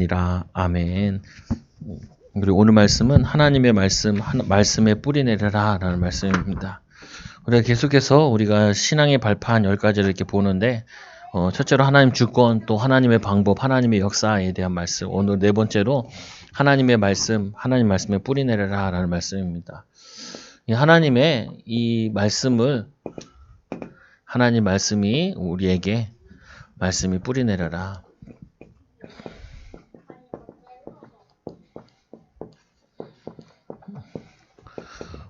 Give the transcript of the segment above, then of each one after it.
이라 아멘. 그리고 오늘 말씀은 하나님의 말씀에 뿌리 내려라 라는 말씀입니다. 우리가 계속해서 우리가 신앙의 발판 10가지를 이렇게 보는데 첫째로 하나님 주권, 또 하나님의 방법, 하나님의 역사에 대한 말씀. 오늘 네 번째로 하나님 말씀에 뿌리 내려라 라는 말씀입니다. 하나님의 이 말씀을, 하나님 말씀이 우리에게 말씀이 뿌리 내려라.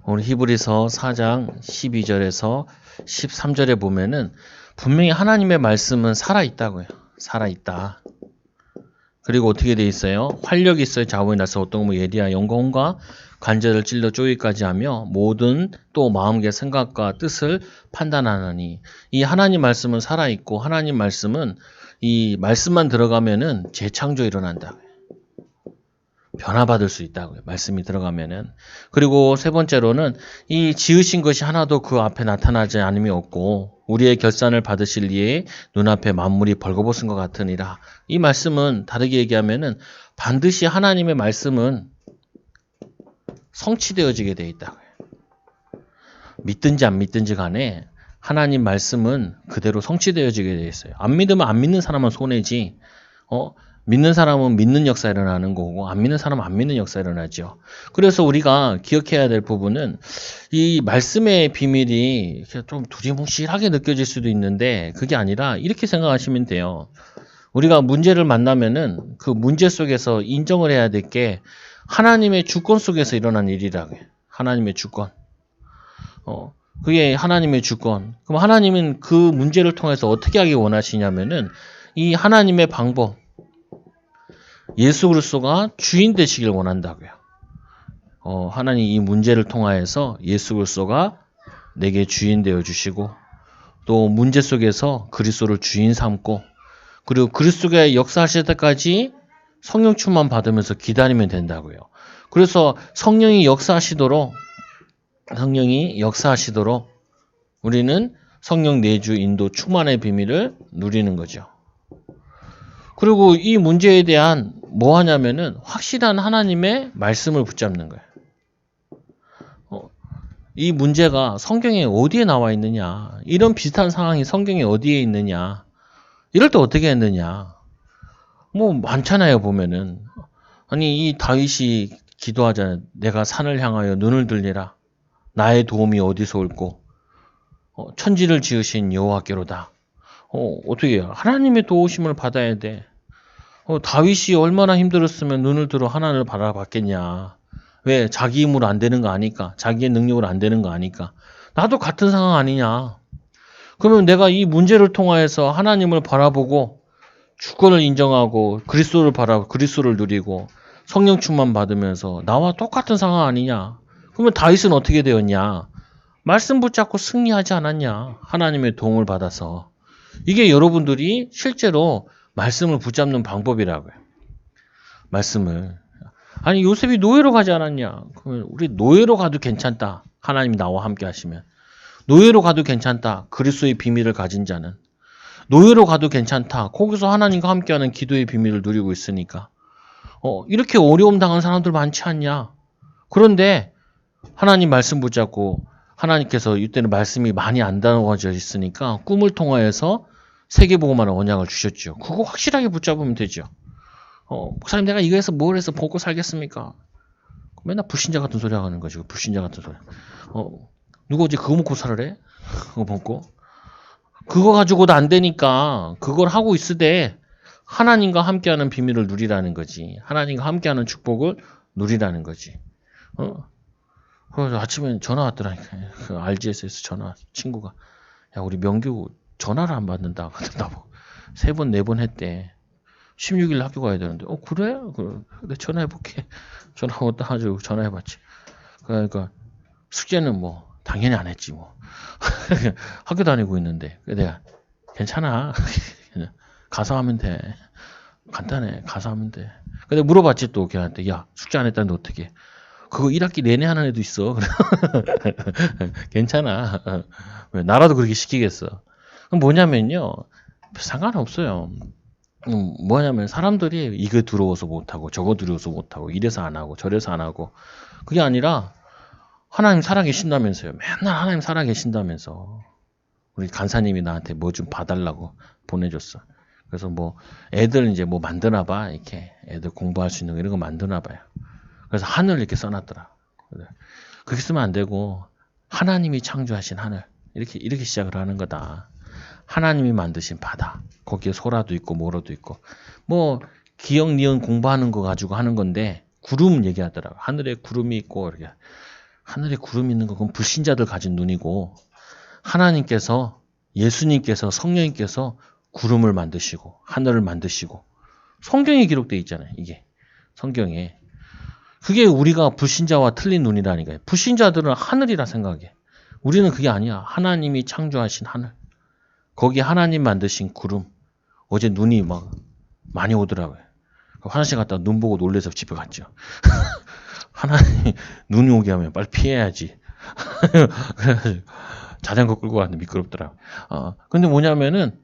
오늘 히브리서 4장 12절에서 13절에 보면은 분명히 하나님의 말씀은 살아있다고요. 살아있다. 그리고 어떻게 돼 있어요? 활력이 있어요. 자원이 나서 어떤 뭐 예리한 영광과 관절을 찔러 쪼이까지 하며 모든 또 마음의 생각과 뜻을 판단하느니, 이 하나님 말씀은 살아있고 하나님 말씀은 이 말씀만 들어가면은 재창조 일어난다. 변화받을 수 있다고요. 말씀이 들어가면은. 그리고 세 번째로는 이 지으신 것이 하나도 그 앞에 나타나지 않음이 없고 우리의 결산을 받으실 이에 눈앞에 만물이 벌거벗은 것 같으니라. 이 말씀은 다르게 얘기하면은 반드시 하나님의 말씀은 성취되어지게 되어 있다고요. 믿든지 안 믿든지 간에 하나님 말씀은 그대로 성취되어지게 되어 있어요. 안 믿으면 안 믿는 사람은 손해지. 믿는 사람은 믿는 역사 일어나는 거고 안 믿는 사람은 안 믿는 역사 일어나죠. 그래서 우리가 기억해야 될 부분은 이 말씀의 비밀이 좀 두리뭉실하게 느껴질 수도 있는데 그게 아니라 이렇게 생각하시면 돼요. 우리가 문제를 만나면은 그 문제 속에서 인정을 해야 될 게 하나님의 주권 속에서 일어난 일이라고요. 하나님의 주권. 그게 하나님의 주권. 그럼 하나님은 그 문제를 통해서 어떻게 하기 원하시냐면은 이 하나님의 방법, 예수 그리스도가 주인 되시길 원한다고요. 하나님 이 문제를 통하여서 예수 그리스도가 내게 주인 되어 주시고 또 문제 속에서 그리스도를 주인 삼고 그리고 그리스도가 역사하실 때까지 성령 충만 받으면서 기다리면 된다고요. 그래서 성령이 역사하시도록 우리는 성령 내주 인도 충만의 비밀을 누리는 거죠. 그리고 이 문제에 대한 뭐 하냐면은 확실한 하나님의 말씀을 붙잡는 거예요. 이 문제가 성경에 어디에 나와 있느냐, 이런 비슷한 상황이 성경에 어디에 있느냐, 이럴 때 어떻게 했느냐, 뭐 많잖아요. 보면은 아니 이 다윗이 기도하잖아요. 내가 산을 향하여 눈을 들리라. 나의 도움이 어디서 올꼬? 천지를 지으신 여호와께로다. 어떻게 해요? 하나님의 도우심을 받아야 돼. 다윗이 얼마나 힘들었으면 눈을 들어 하나님을 바라봤겠냐. 왜? 자기 힘으로 안 되는 거 아니까. 자기의 능력으로 안 되는 거 아니까. 나도 같은 상황 아니냐. 그러면 내가 이 문제를 통하여서 하나님을 바라보고 주권을 인정하고 그리스도를 누리고 성령 충만 받으면서 나와 똑같은 상황 아니냐. 그러면 다윗은 어떻게 되었냐. 말씀 붙잡고 승리하지 않았냐. 하나님의 도움을 받아서. 이게 여러분들이 실제로 말씀을 붙잡는 방법이라고요. 말씀을. 아니 요셉이 노예로 가지 않았냐. 그러면 우리 노예로 가도 괜찮다. 하나님이 나와 함께 하시면. 노예로 가도 괜찮다. 그리스도의 비밀을 가진 자는. 노예로 가도 괜찮다. 거기서 하나님과 함께하는 기도의 비밀을 누리고 있으니까. 이렇게 어려움 당한 사람들 많지 않냐. 그런데 하나님 말씀 붙잡고 하나님께서 이때는 말씀이 많이 안 나눠져 있으니까 꿈을 통하여서 세계복음하는 언약을 주셨죠. 그거 확실하게 붙잡으면 되죠. 목사님 내가 이거 해서 뭘 해서 먹고 살겠습니까? 맨날 불신자 같은 소리 하는 거죠. 불신자 같은 소리. 누가 어제 그거 먹고 살으래? 그거 먹고. 그거 가지고도 안 되니까 그걸 하고 있으되 하나님과 함께하는 비밀을 누리라는 거지. 하나님과 함께하는 축복을 누리라는 거지. 그래서 아침에 전화 왔더라니까. 그 RGS에서 전화 친구가 야 우리 명규 전화를 안 받는다. 나보고 3번 4번 했대. 16일 학교 가야 되는데 그래? 그래 전화해볼게. 전화 왔다 가지고 전화해봤지. 그러니까 숙제는 뭐 당연히 안 했지 뭐. 학교 다니고 있는데 내가 괜찮아. 가서 하면 돼. 간단해. 가서 하면 돼. 근데 물어봤지 또 걔한테 야 숙제 안 했다는데 어떻게? 그거 1학기 내내 하는 애도 있어. 괜찮아. 왜 나라도 그렇게 시키겠어. 그럼 뭐냐면요. 상관없어요. 뭐냐면 사람들이 이거 두려워서 못하고 저거 두려워서 못하고 이래서 안 하고 저래서 안 하고 그게 아니라 하나님 살아계신다면서요. 맨날 하나님 살아계신다면서. 우리 간사님이 나한테 뭐 좀 봐달라고 보내줬어. 그래서 뭐 애들 이제 뭐 만드나봐. 이렇게 애들 공부할 수 있는 거 이런 거 만드나봐요. 그래서 하늘 이렇게 써놨더라. 그렇게 쓰면 안 되고 하나님이 창조하신 하늘 이렇게 시작을 하는 거다. 하나님이 만드신 바다. 거기에 소라도 있고 모로도 있고 뭐 기억 니은 공부하는 거 가지고 하는 건데 구름 얘기하더라고. 하늘에 구름이 있고 이렇게 하늘에 구름이 있는 건 그건 불신자들 가진 눈이고 하나님께서 예수님께서 성령님께서 구름을 만드시고 하늘을 만드시고 성경에 기록되어 있잖아요. 이게 성경에 그게 우리가 불신자와 틀린 눈이라니까요. 불신자들은 하늘이라 생각해. 우리는 그게 아니야. 하나님이 창조하신 하늘. 거기 하나님 만드신 구름. 어제 눈이 막 많이 오더라고요. 화장실 갔다가 눈 보고 놀래서 집에 갔죠. 하나님 눈이 오게 하면 빨리 피해야지. 그래가지고 자전거 끌고 갔는데 미끄럽더라고요. 근데 뭐냐면은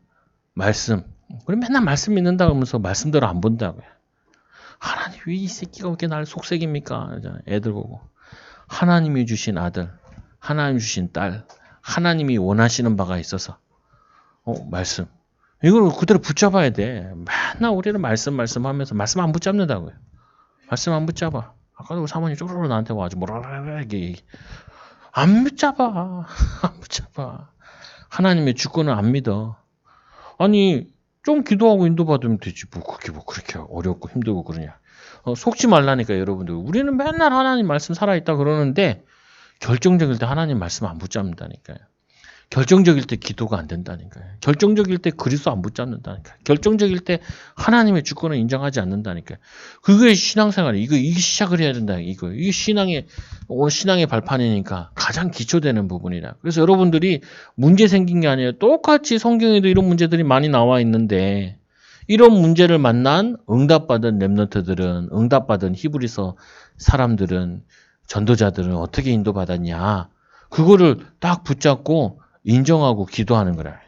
말씀. 우리 맨날 말씀 믿는다 그러면서 말씀대로 안 본다고요. 하나님 왜 이 새끼가 이렇게 나를 속색입니까? 애들 보고. 하나님이 주신 아들, 하나님 주신 딸, 하나님이 원하시는 바가 있어서 말씀. 이걸 그대로 붙잡아야 돼. 맨날 우리는 말씀하면서 말씀 안 붙잡는다고요. 말씀 안 붙잡아. 아까도 사모님 쪼르르 나한테 와가지고 뭐라 이게 안 붙잡아. 안 붙잡아. 하나님의 주권을 안 믿어. 아니 좀 기도하고 인도받으면 되지. 그렇게 어렵고 힘들고 그러냐. 속지 말라니까 여러분들. 우리는 맨날 하나님 말씀 살아있다 그러는데 결정적일 때 하나님 말씀 안 붙잡는다니까요. 결정적일 때 기도가 안 된다니까요. 결정적일 때 그리스도 안 붙잡는다니까요. 결정적일 때 하나님의 주권을 인정하지 않는다니까요. 그게 신앙생활이 이게 시작을 해야 된다. 이게 오늘 신앙의 발판이니까 가장 기초되는 부분이라. 그래서 여러분들이 문제 생긴 게 아니에요. 똑같이 성경에도 이런 문제들이 많이 나와 있는데 이런 문제를 만난 응답받은 렘넌트들은 응답받은 히브리서 사람들은 전도자들은 어떻게 인도받았냐. 그거를 딱 붙잡고 인정하고 기도하는 거라.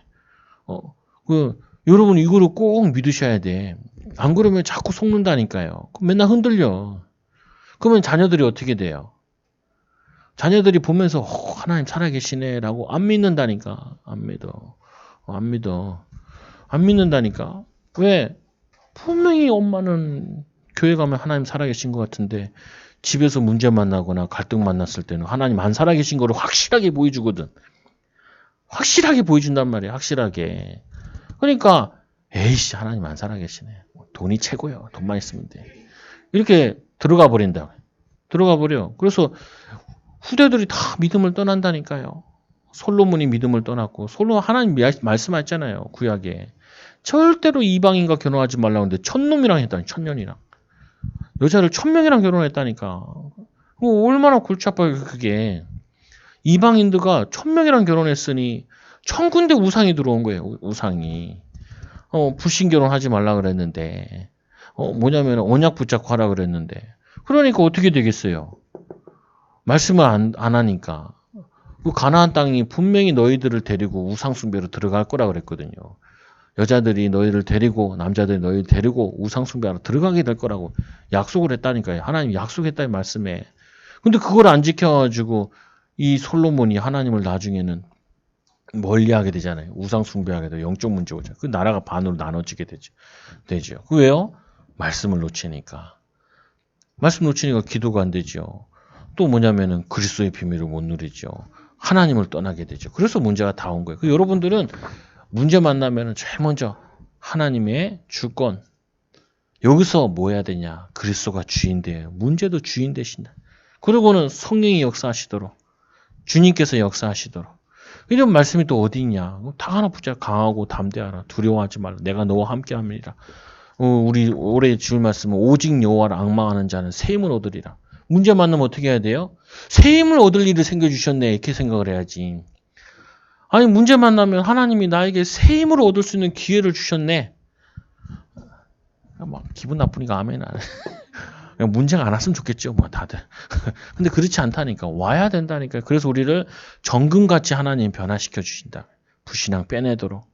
여러분 이거를 꼭 믿으셔야 돼. 안 그러면 자꾸 속는다니까요. 맨날 흔들려. 그러면 자녀들이 어떻게 돼요? 자녀들이 보면서 하나님 살아계시네라고 안 믿는다니까. 안 믿어. 안 믿는다니까. 왜? 분명히 엄마는 교회 가면 하나님 살아계신 것 같은데 집에서 문제 만나거나 갈등 만났을 때는 하나님 안 살아계신 거를 확실하게 보여주거든. 확실하게 보여준단 말이야. 확실하게. 그러니까 에이씨 하나님 안 살아계시네. 돈이 최고예요. 돈만 있으면 돼. 이렇게 들어가 버린다. 들어가 버려. 그래서 후대들이 다 믿음을 떠난다니까요. 솔로몬이 믿음을 떠났고 하나님 말씀하셨잖아요. 구약에. 절대로 이방인과 결혼하지 말라고 했는데 천놈이랑 했다니. 천년이랑. 여자를 1000명이랑 결혼했다니까. 얼마나 골치 아파요, 그게. 이방인들과 1000명이랑 결혼했으니 1000군데 우상이 들어온 거예요, 우상이. 불신 결혼하지 말라 그랬는데. 뭐냐면 언약 붙잡고 하라 그랬는데. 그러니까 어떻게 되겠어요? 말씀을 안 하니까. 그 가나안 땅이 분명히 너희들을 데리고 우상 숭배로 들어갈 거라 그랬거든요. 여자들이 너희를 데리고 남자들이 너희를 데리고 우상 숭배하러 들어가게 될 거라고 약속을 했다니까요. 하나님 약속했다는 말씀에. 근데 그걸 안 지켜가지고 이 솔로몬이 하나님을 나중에는 멀리하게 되잖아요. 우상 숭배하게 되고 영적 문제 오죠. 그 나라가 반으로 나눠지게 되죠. 그 왜요? 말씀을 놓치니까. 말씀 놓치니까 기도가 안 되죠. 또 뭐냐면은 그리스도의 비밀을 못 누리죠. 하나님을 떠나게 되죠. 그래서 문제가 다 온 거예요. 여러분들은 문제 만나면은 제일 먼저 하나님의 주권. 여기서 뭐 해야 되냐? 그리스도가 주인 돼요. 문제도 주인 되신다. 그리고는 성령이 역사하시도록 주님께서 역사하시도록. 이런 말씀이 또 어디 있냐? 다 하나 붙잡아 강하고 담대하라. 두려워하지 말라. 내가 너와 함께함이라. 우리 올해 주일 말씀은 오직 여호와를 앙망하는 자는 새 힘을 얻으리라. 문제 만나면 어떻게 해야 돼요? 새 힘을 얻을 일을 생겨주셨네. 이렇게 생각을 해야지. 아니 문제 만나면 하나님이 나에게 새 힘으로 얻을 수 있는 기회를 주셨네. 막 기분 나쁘니까 아멘 안 해. 그냥 문제가 안 왔으면 좋겠죠, 뭐 다들. 근데 그렇지 않다니까. 와야 된다니까. 그래서 우리를 정금같이 하나님 변화시켜 주신다. 불신앙 빼내도록,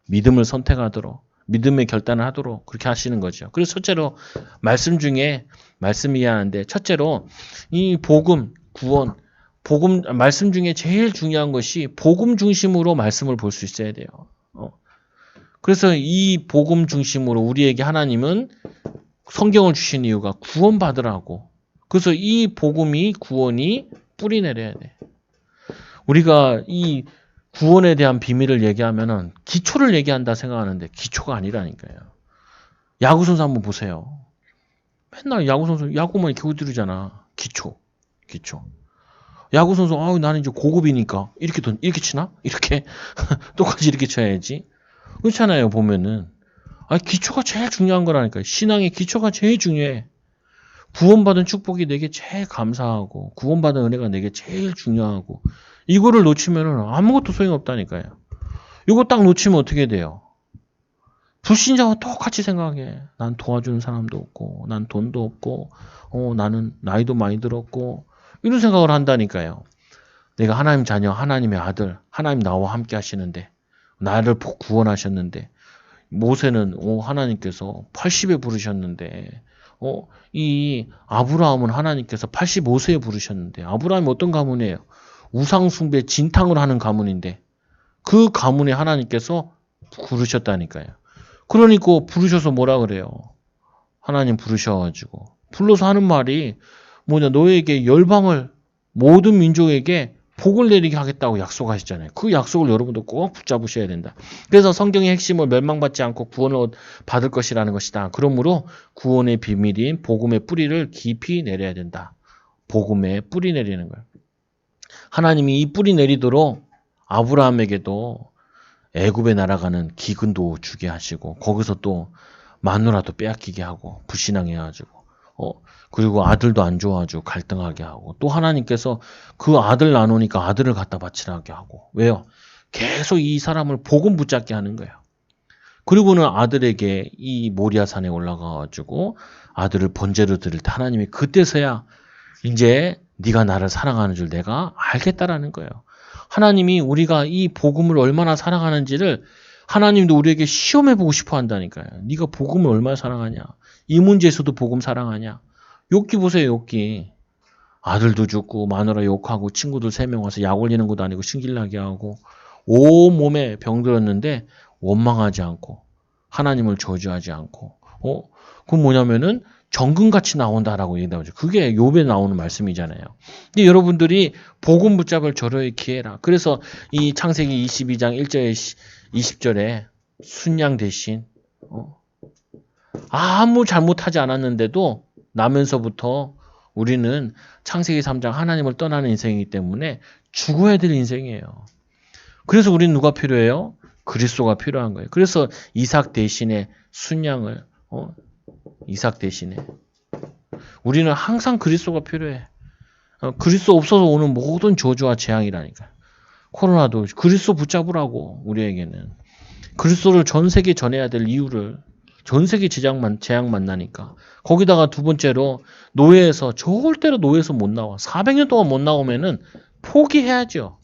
믿음을 선택하도록, 믿음의 결단을 하도록 그렇게 하시는 거죠. 그래서 첫째로 말씀 중에 말씀이 하는데 첫째로 이 복음, 구원, 복음 말씀 중에 제일 중요한 것이 복음 중심으로 말씀을 볼 수 있어야 돼요. 그래서 이 복음 중심으로 우리에게 하나님은 성경을 주신 이유가 구원받으라고. 그래서 이 복음이 구원이 뿌리 내려야 돼. 우리가 이 구원에 대한 비밀을 얘기하면은 기초를 얘기한다 생각하는데 기초가 아니라니까요. 야구 선수 한번 보세요. 맨날 야구 선수 야구만 이렇게 우드르잖아. 기초. 야구 선수 나는 이제 고급이니까 이렇게 치나? 이렇게 똑같이 이렇게 쳐야지. 그렇잖아요. 보면은 기초가 제일 중요한 거라니까요. 신앙의 기초가 제일 중요해. 구원받은 축복이 내게 제일 감사하고 구원받은 은혜가 내게 제일 중요하고 이거를 놓치면은 아무것도 소용없다니까요. 이거 딱 놓치면 어떻게 돼요? 불신자와 똑같이 생각해. 난 도와주는 사람도 없고 난 돈도 없고 나는 나이도 많이 들었고 이런 생각을 한다니까요. 내가 하나님 자녀, 하나님의 아들, 하나님 나와 함께 하시는데 나를 구원하셨는데 모세는 하나님께서 80에 부르셨는데 이 아브라함은 하나님께서 85세에 부르셨는데 아브라함이 어떤 가문이에요? 우상숭배 진탕을 하는 가문인데 그 가문에 하나님께서 부르셨다니까요. 그러니까 부르셔서 뭐라 그래요? 하나님 부르셔가지고 불러서 하는 말이 뭐냐? 너에게 열방을 모든 민족에게 복을 내리게 하겠다고 약속하셨잖아요. 그 약속을 여러분도 꼭 붙잡으셔야 된다. 그래서 성경의 핵심을 멸망받지 않고 구원을 받을 것이라는 것이다. 그러므로 구원의 비밀인 복음의 뿌리를 깊이 내려야 된다. 복음의 뿌리 내리는 거예요. 하나님이 이 뿌리 내리도록 아브라함에게도 애굽에 날아가는 기근도 주게 하시고 거기서 또 마누라도 빼앗기게 하고 불신앙해가지고 그리고 아들도 안 좋아가지고 갈등하게 하고 또 하나님께서 그 아들 나누니까 아들을 갖다 바치라게 하고 왜요? 계속 이 사람을 복음 붙잡게 하는 거예요. 그리고는 아들에게 이 모리아산에 올라가가지고 아들을 번제로 드릴 때 하나님이 그때서야 이제 네가 나를 사랑하는 줄 내가 알겠다라는 거예요. 하나님이 우리가 이 복음을 얼마나 사랑하는지를 하나님도 우리에게 시험해보고 싶어 한다니까요. 네가 복음을 얼마나 사랑하냐. 이 문제에서도 복음 사랑하냐. 욥기 보세요. 욥기. 아들도 죽고 마누라 욕하고 친구들 3명 와서 약 올리는 것도 아니고 신길나게 하고 온몸에 병들었는데 원망하지 않고 하나님을 저주하지 않고 그건 뭐냐면은 정금같이 나온다라고 얘기하죠. 그게 욥에 나오는 말씀이잖아요. 근데 여러분들이 복음 붙잡을 절호의 기회라. 그래서 이 창세기 22장 1절 20절에 순양 대신 아무 잘못하지 않았는데도 나면서부터 우리는 창세기 3장 하나님을 떠나는 인생이기 때문에 죽어야 될 인생이에요. 그래서 우리는 누가 필요해요? 그리스도가 필요한 거예요. 그래서 이삭 대신에 순양을 이삭 대신에 우리는 항상 그리스도가 필요해. 그리스도 없어서 오는 모든 저주와 재앙이라니까. 코로나도 그리스도 붙잡으라고 우리에게는. 그리스도를 전 세계 전해야 될 이유를 전 세계 재앙 만나니까. 거기다가 두 번째로 노예에서 절대로 노예에서 못 나와. 400년 동안 못 나오면은 포기해야죠.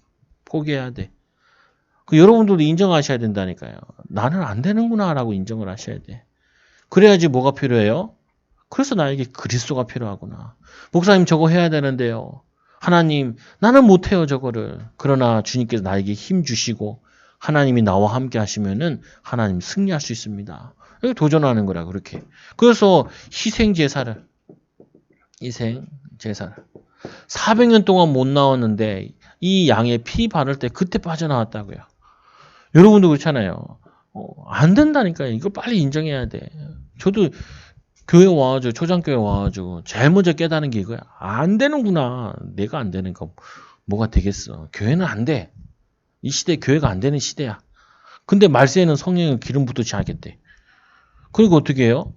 포기해야 돼. 여러분들도 인정하셔야 된다니까요. 나는 안 되는구나라고 인정을 하셔야 돼. 그래야지 뭐가 필요해요? 그래서 나에게 그리스도가 필요하구나. 목사님 저거 해야 되는데요. 하나님 나는 못해요 저거를. 그러나 주님께서 나에게 힘 주시고 하나님이 나와 함께 하시면은 하나님 승리할 수 있습니다. 여기 도전하는 거라 그렇게. 그래서 희생제사를 400년 동안 못 나왔는데 이 양의 피 바를 때 그때 빠져나왔다고요. 여러분도 그렇잖아요. 안 된다니까요. 이거 빨리 인정해야 돼. 저도 교회 와가지고 초장교회 와가지고 제일 먼저 깨닫는 게 이거야. 안 되는구나. 내가 안 되니까 뭐가 되겠어. 교회는 안 돼. 이 시대 교회가 안 되는 시대야. 근데 말세에는 성령의 기름 붓듯이 하겠대. 그리고 어떻게 해요?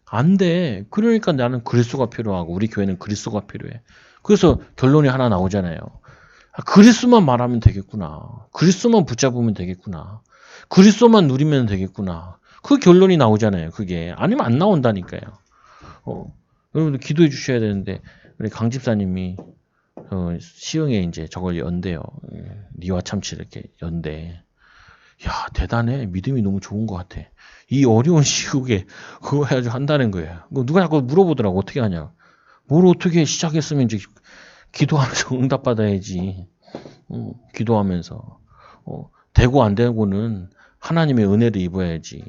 안 돼. 그러니까 나는 그리스도가 필요하고 우리 교회는 그리스도가 필요해. 그래서 결론이 하나 나오잖아요. 그리스도만 말하면 되겠구나. 그리스도만 붙잡으면 되겠구나. 그리스도만 누리면 되겠구나. 그 결론이 나오잖아요. 그게 아니면 안 나온다니까요. 여러분들 기도해 주셔야 되는데 우리 강 집사님이 시흥에 이제 저걸 연대요. 니와 참치 이렇게 연대. 야, 대단해. 믿음이 너무 좋은 것 같아. 이 어려운 시국에 그거 해가지고 한다는 거예요. 누가 자꾸 물어보더라고. 어떻게 하냐. 뭘 어떻게 시작했으면 이제 기도하면서 응답받아야지. 기도하면서. 되고 안 되고는 하나님의 은혜를 입어야지.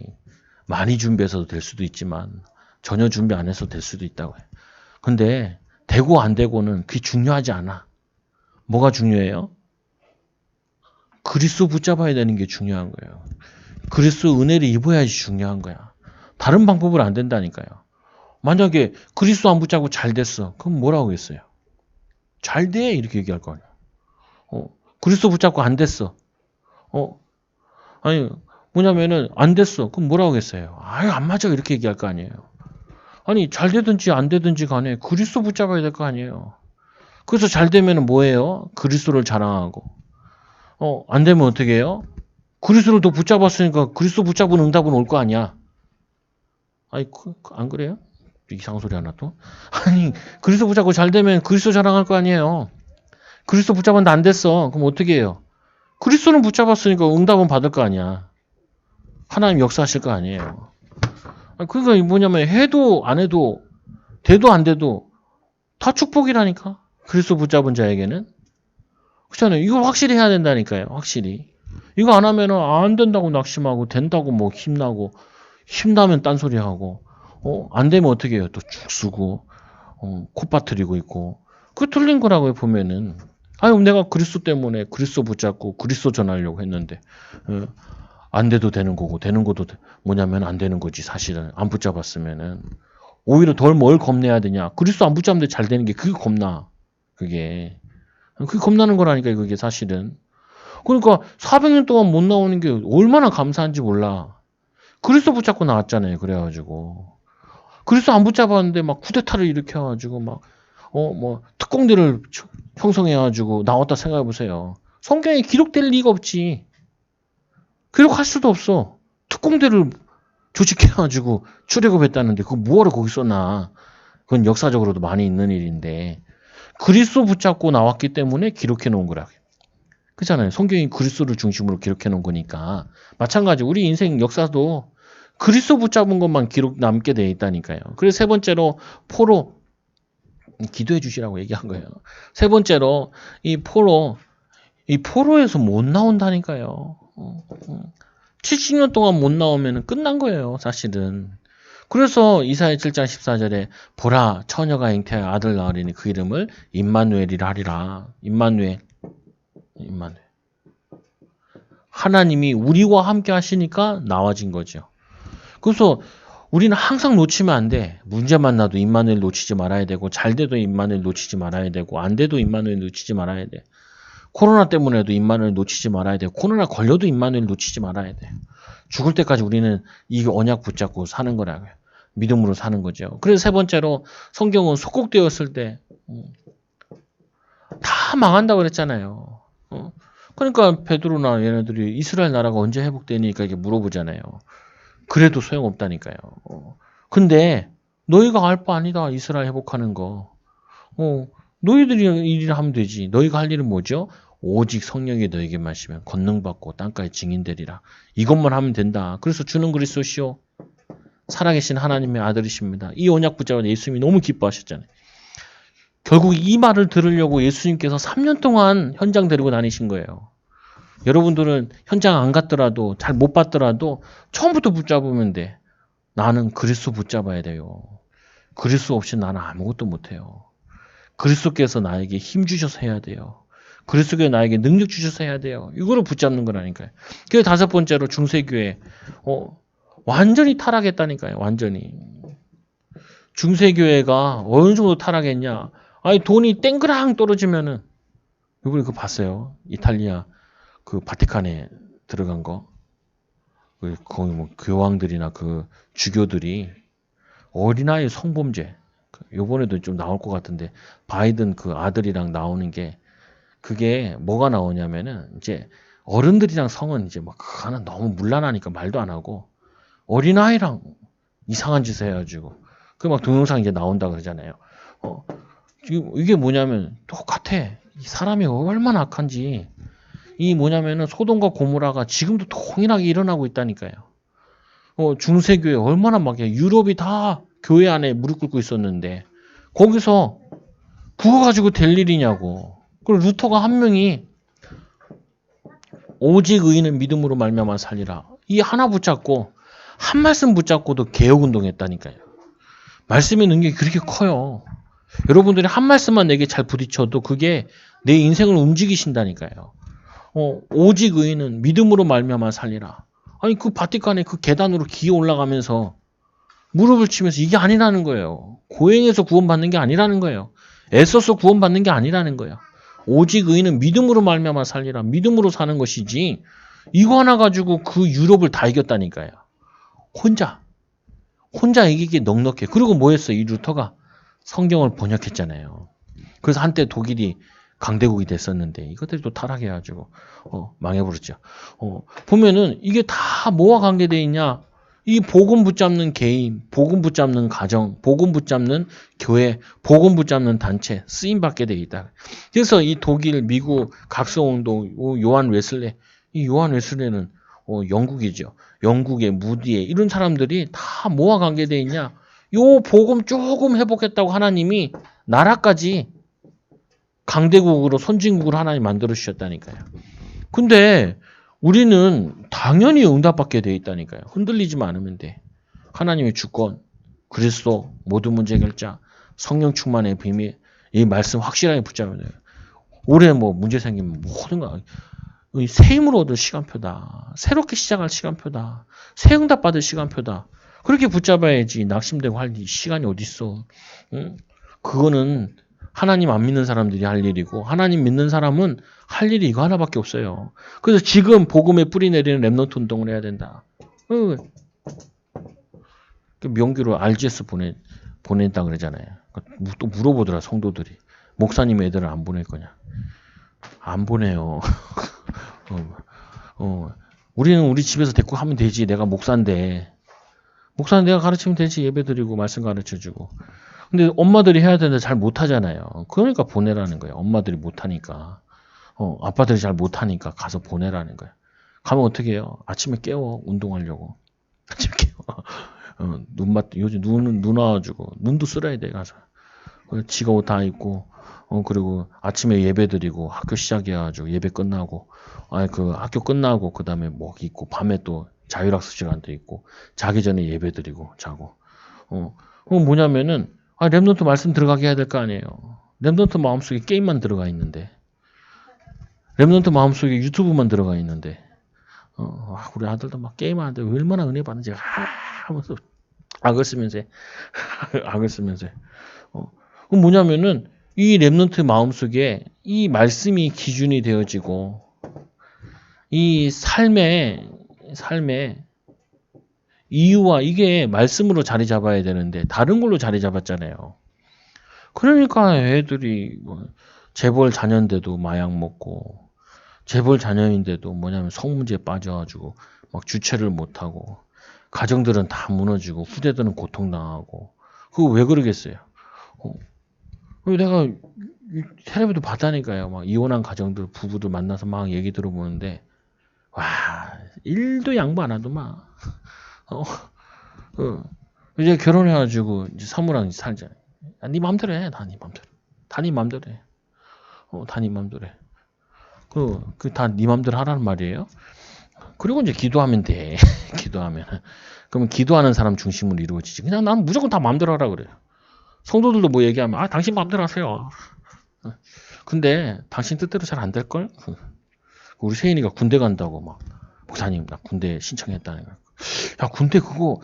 많이 준비해서도 될 수도 있지만 전혀 준비 안 해서 될 수도 있다고 해요. 근데 되고 안 되고는 그게 중요하지 않아. 뭐가 중요해요? 그리스도 붙잡아야 되는 게 중요한 거예요. 그리스도 은혜를 입어야지 중요한 거야. 다른 방법으로 안 된다니까요. 만약에 그리스도 안 붙잡고 잘 됐어. 그럼 뭐라고 했어요? 잘 돼. 이렇게 얘기할 거 아니야. 그리스도 붙잡고 안 됐어. 아니, 뭐냐면은 안 됐어. 그럼 뭐라고 했어요? 아유, 안 맞아. 이렇게 얘기할 거 아니에요. 아니, 잘 되든지 안 되든지 간에 그리스도 붙잡아야 될 거 아니에요. 그래서 잘 되면은 뭐예요? 그리스도를 자랑하고. 안 되면 어떻게 해요? 그리스도를 더 붙잡았으니까 그리스도 붙잡은 응답은 올 거 아니야. 아니, 안 그래요? 이상한 소리 하나 또? 아니, 그리스도 붙잡고 잘 되면 그리스도 자랑할 거 아니에요. 그리스도 붙잡았는데 안 됐어. 그럼 어떻게 해요? 그리스도는 붙잡았으니까 응답은 받을 거 아니야. 하나님 역사하실 거 아니에요. 그러니까 뭐냐면 해도 안 해도 돼도 안 돼도 다 축복이라니까. 그리스도 붙잡은 자에게는. 그렇잖아요. 이걸 확실히 해야 된다니까요. 확실히. 이거 안 하면은 안 된다고 낙심하고 된다고 뭐 힘나고 힘나면 딴소리하고 안 되면 어떻게 해요? 또 죽 쓰고 콧바트리고 있고. 그 틀린 거라고요. 보면은. 아유, 내가 그리스도 때문에 그리스도 붙잡고 그리스도 전하려고 했는데 안 돼도 되는 거고 되는 것도 뭐냐면 안 되는 거지. 사실은 안 붙잡았으면은 오히려 뭘 겁내야 되냐. 그리스도 안 붙잡는데 잘 되는 게 그게 겁나. 그게 겁나는 거라니까. 그게 사실은. 그러니까 400년 동안 못 나오는 게 얼마나 감사한지 몰라. 그리스도 붙잡고 나왔잖아요. 그래가지고 그리스도 안 붙잡았는데 막 쿠데타를 일으켜가지고 막 뭐 특공대를 형성해가지고 나왔다 생각해보세요. 성경에 기록될 리가 없지. 기록할 수도 없어. 특공대를 조직해가지고 출애굽했다는데 그거 뭐하러 거기 써놔. 그건 역사적으로도 많이 있는 일인데 그리스도 붙잡고 나왔기 때문에 기록해 놓은 거라고요. 그렇잖아요. 성경이 그리스도를 중심으로 기록해 놓은 거니까. 마찬가지 우리 인생 역사도 그리스도 붙잡은 것만 기록 남게 돼 있다니까요. 그래서 세 번째로 포로 기도해 주시라고 얘기한 거예요. 세 번째로 이 포로에서 못 나온다니까요. 70년 동안 못 나오면 끝난 거예요. 사실은. 그래서 이사야 7장 14절에 보라 처녀가 잉태하여 아들 낳으리니 그 이름을 임마누엘이라 하리라. 임마누엘. 하나님이 우리와 함께 하시니까 나와진 거죠. 그래서 우리는 항상 놓치면 안 돼. 문제 만나도 임마누엘 놓치지 말아야 되고 잘 돼도 임마누엘 놓치지 말아야 되고 안 돼도 임마누엘 놓치지 말아야 돼. 코로나 때문에도 임마누엘 놓치지 말아야 돼. 코로나 걸려도 임마누엘 놓치지 말아야 돼. 죽을 때까지 우리는 이 언약 붙잡고 사는 거라고요. 믿음으로 사는 거죠. 그래서 세 번째로 성경은 속국되었을 때 다 망한다고 그랬잖아요. 그러니까 베드로나 얘네들이 이스라엘 나라가 언제 회복되니까 이게 물어보잖아요. 그래도 소용없다니까요. 근데 너희가 알 바 아니다. 이스라엘 회복하는 거. 너희들이 일이나 하면 되지. 너희가 할 일은 뭐죠? 오직 성령이 너에게 마시면 권능받고 땅까지 증인되리라. 이것만 하면 된다. 그래서 주는 그리스도시요 살아계신 하나님의 아들이십니다. 이 언약 붙잡아 예수님이 너무 기뻐하셨잖아요. 결국 이 말을 들으려고 예수님께서 3년 동안 현장 데리고 다니신 거예요. 여러분들은 현장 안 갔더라도 잘 못 봤더라도 처음부터 붙잡으면 돼. 나는 그리스도 붙잡아야 돼요. 그리스도 없이 나는 아무것도 못해요. 그리스도께서 나에게 힘 주셔서 해야 돼요. 그리스도께서 나에게 능력 주셔서 해야 돼요. 이거를 붙잡는 거라니까요. 그래서 다섯 번째로 중세교회 완전히 타락했다니까요. 완전히. 중세교회가 어느 정도 타락했냐. 아니 돈이 땡그랑 떨어지면은 이번에 그거 봤어요. 이탈리아 그 바티칸에 들어간 거. 거기 뭐 교황들이나 그 주교들이 어린아이 성범죄. 요번에도 좀 나올 것 같은데 바이든 그 아들이랑 나오는 게 그게 뭐가 나오냐면은 이제 어른들이랑 성은 이제 막 하나 너무 문란하니까 말도 안 하고 어린아이랑 이상한 짓을 해가지고 그 막 동영상 이제 나온다 그러잖아요. 이게 뭐냐면 똑같아. 이 사람이 얼마나 악한지 이 뭐냐면은 소돔과 고모라가 지금도 동일하게 일어나고 있다니까요. 중세교회 얼마나 막 유럽이 다 교회 안에 무릎 꿇고 있었는데 거기서 그거 가지고 될 일이냐고. 그리고 루터가 한 명이 오직 의인은 믿음으로 말미암아 살리라. 이 하나 붙잡고 한 말씀 붙잡고도 개혁운동했다니까요. 말씀의 능력이 그렇게 커요. 여러분들이 한 말씀만 내게 잘 부딪혀도 그게 내 인생을 움직이신다니까요. 오직 의인은 믿음으로 말미암아 살리라. 아니 그 바티칸에 그 계단으로 기어 올라가면서 무릎을 치면서 이게 아니라는 거예요. 고행해서 구원받는 게 아니라는 거예요. 애써서 구원받는 게 아니라는 거예요. 오직 의인은 믿음으로 말미암아 살리라. 믿음으로 사는 것이지 이거 하나 가지고 그 유럽을 다 이겼다니까요. 혼자 이기기 넉넉해. 그리고 뭐 했어? 이 루터가 성경을 번역했잖아요. 그래서 한때 독일이 강대국이 됐었는데 이것들이 또 타락해가지고 망해버렸죠. 보면은 이게 다 뭐와 관계되어 있냐? 이 복음 붙잡는 개인, 복음 붙잡는 가정, 복음 붙잡는 교회, 복음 붙잡는 단체 쓰임받게 되어 있다. 그래서 이 독일, 미국 각성운동, 요한 웨슬레, 이 요한 웨슬레는 영국이죠. 영국의 무디에 이런 사람들이 다 뭐와 관계되어 있냐? 요 복음 조금 회복했다고 하나님이 나라까지 강대국으로 선진국으로 하나님 만들어 주셨다니까요. 근데 우리는 당연히 응답받게 되어 있다니까요. 흔들리지만 않으면 돼. 하나님의 주권, 그리스도, 모든 문제 결자, 성령 충만의 비밀, 이 말씀 확실하게 붙잡아야 돼요. 올해 뭐 문제 생기면 모든 거 새 힘으로 얻을 시간표다. 새롭게 시작할 시간표다. 새 응답 받을 시간표다. 그렇게 붙잡아야지 낙심되고 할 시간이 어딨어. 응? 그거는 하나님 안 믿는 사람들이 할 일이고 하나님 믿는 사람은 할 일이 이거 하나밖에 없어요. 그래서 지금 복음에 뿌리 내리는 렘넌트 운동을 해야 된다. 명기로 RGS 보낸다 그러잖아요. 또 물어보더라 성도들이. 목사님 애들을 안 보낼 거냐. 안 보내요. 우리는 우리 집에서 데리고 하면 되지. 내가 목사인데. 목사는 내가 가르치면 되지. 예배 드리고 말씀 가르쳐주고. 근데 엄마들이 해야 되는데 잘 못하잖아요. 그러니까 보내라는 거예요. 엄마들이 못하니까. 아빠들이 잘 못하니까 가서 보내라는 거예요. 가면 어떻게 해요? 아침에 깨워. 운동하려고. 아침에 깨워. 요즘 눈 와가지고. 눈도 쓸어야 돼, 가서. 지가 옷 다 입고. 그리고 아침에 예배 드리고 학교 시작해가지고 예배 끝나고. 학교 끝나고 그 다음에 뭐 있고. 밤에 또 자율학습 시간도 있고. 자기 전에 예배 드리고 자고. 뭐냐면은 렘넌트 말씀 들어가게 해야 될 거 아니에요. 렘넌트 마음속에 게임만 들어가 있는데. 렘넌트 마음속에 유튜브만 들어가 있는데. 우리 아들도 막 게임하는데 얼마나 은혜 받는지 하면서 악을 쓰면서 그럼 뭐냐면은 이 렘넌트 마음속에 이 말씀이 기준이 되어지고 이 삶의 이유와 이게 말씀으로 자리 잡아야 되는데 다른 걸로 자리 잡았잖아요. 그러니까 애들이 재벌 자녀인데도 마약 먹고 재벌 자녀인데도 뭐냐면 성문제에 빠져가지고 막 주체를 못하고 가정들은 다 무너지고 후대들은 고통당하고 그거 왜 그러겠어요? 내가 텔레비도 봤다니까요. 막 이혼한 가정들 부부들 만나서 막 얘기 들어보는데 와 일도 양보 안 하더만. 이제 결혼해가지고 이제 사무랑 살잖아요. 네 맘대로 해. 다 네 맘대로. 다 네 맘대로 해. 다 네 맘대로 해. 다 네 맘대로 하라는 말이에요. 그리고 이제 기도하면 돼. 기도하면. 그러면 기도하는 사람 중심으로 이루어지지. 그냥 난 무조건 다 맘대로 하라 그래요. 성도들도 뭐 얘기하면 당신 맘대로 하세요. 근데 당신 뜻대로 잘 안 될걸? 우리 세인이가 군대 간다고 막 목사님 나 군대 신청했다는 거야. 야 군대 그거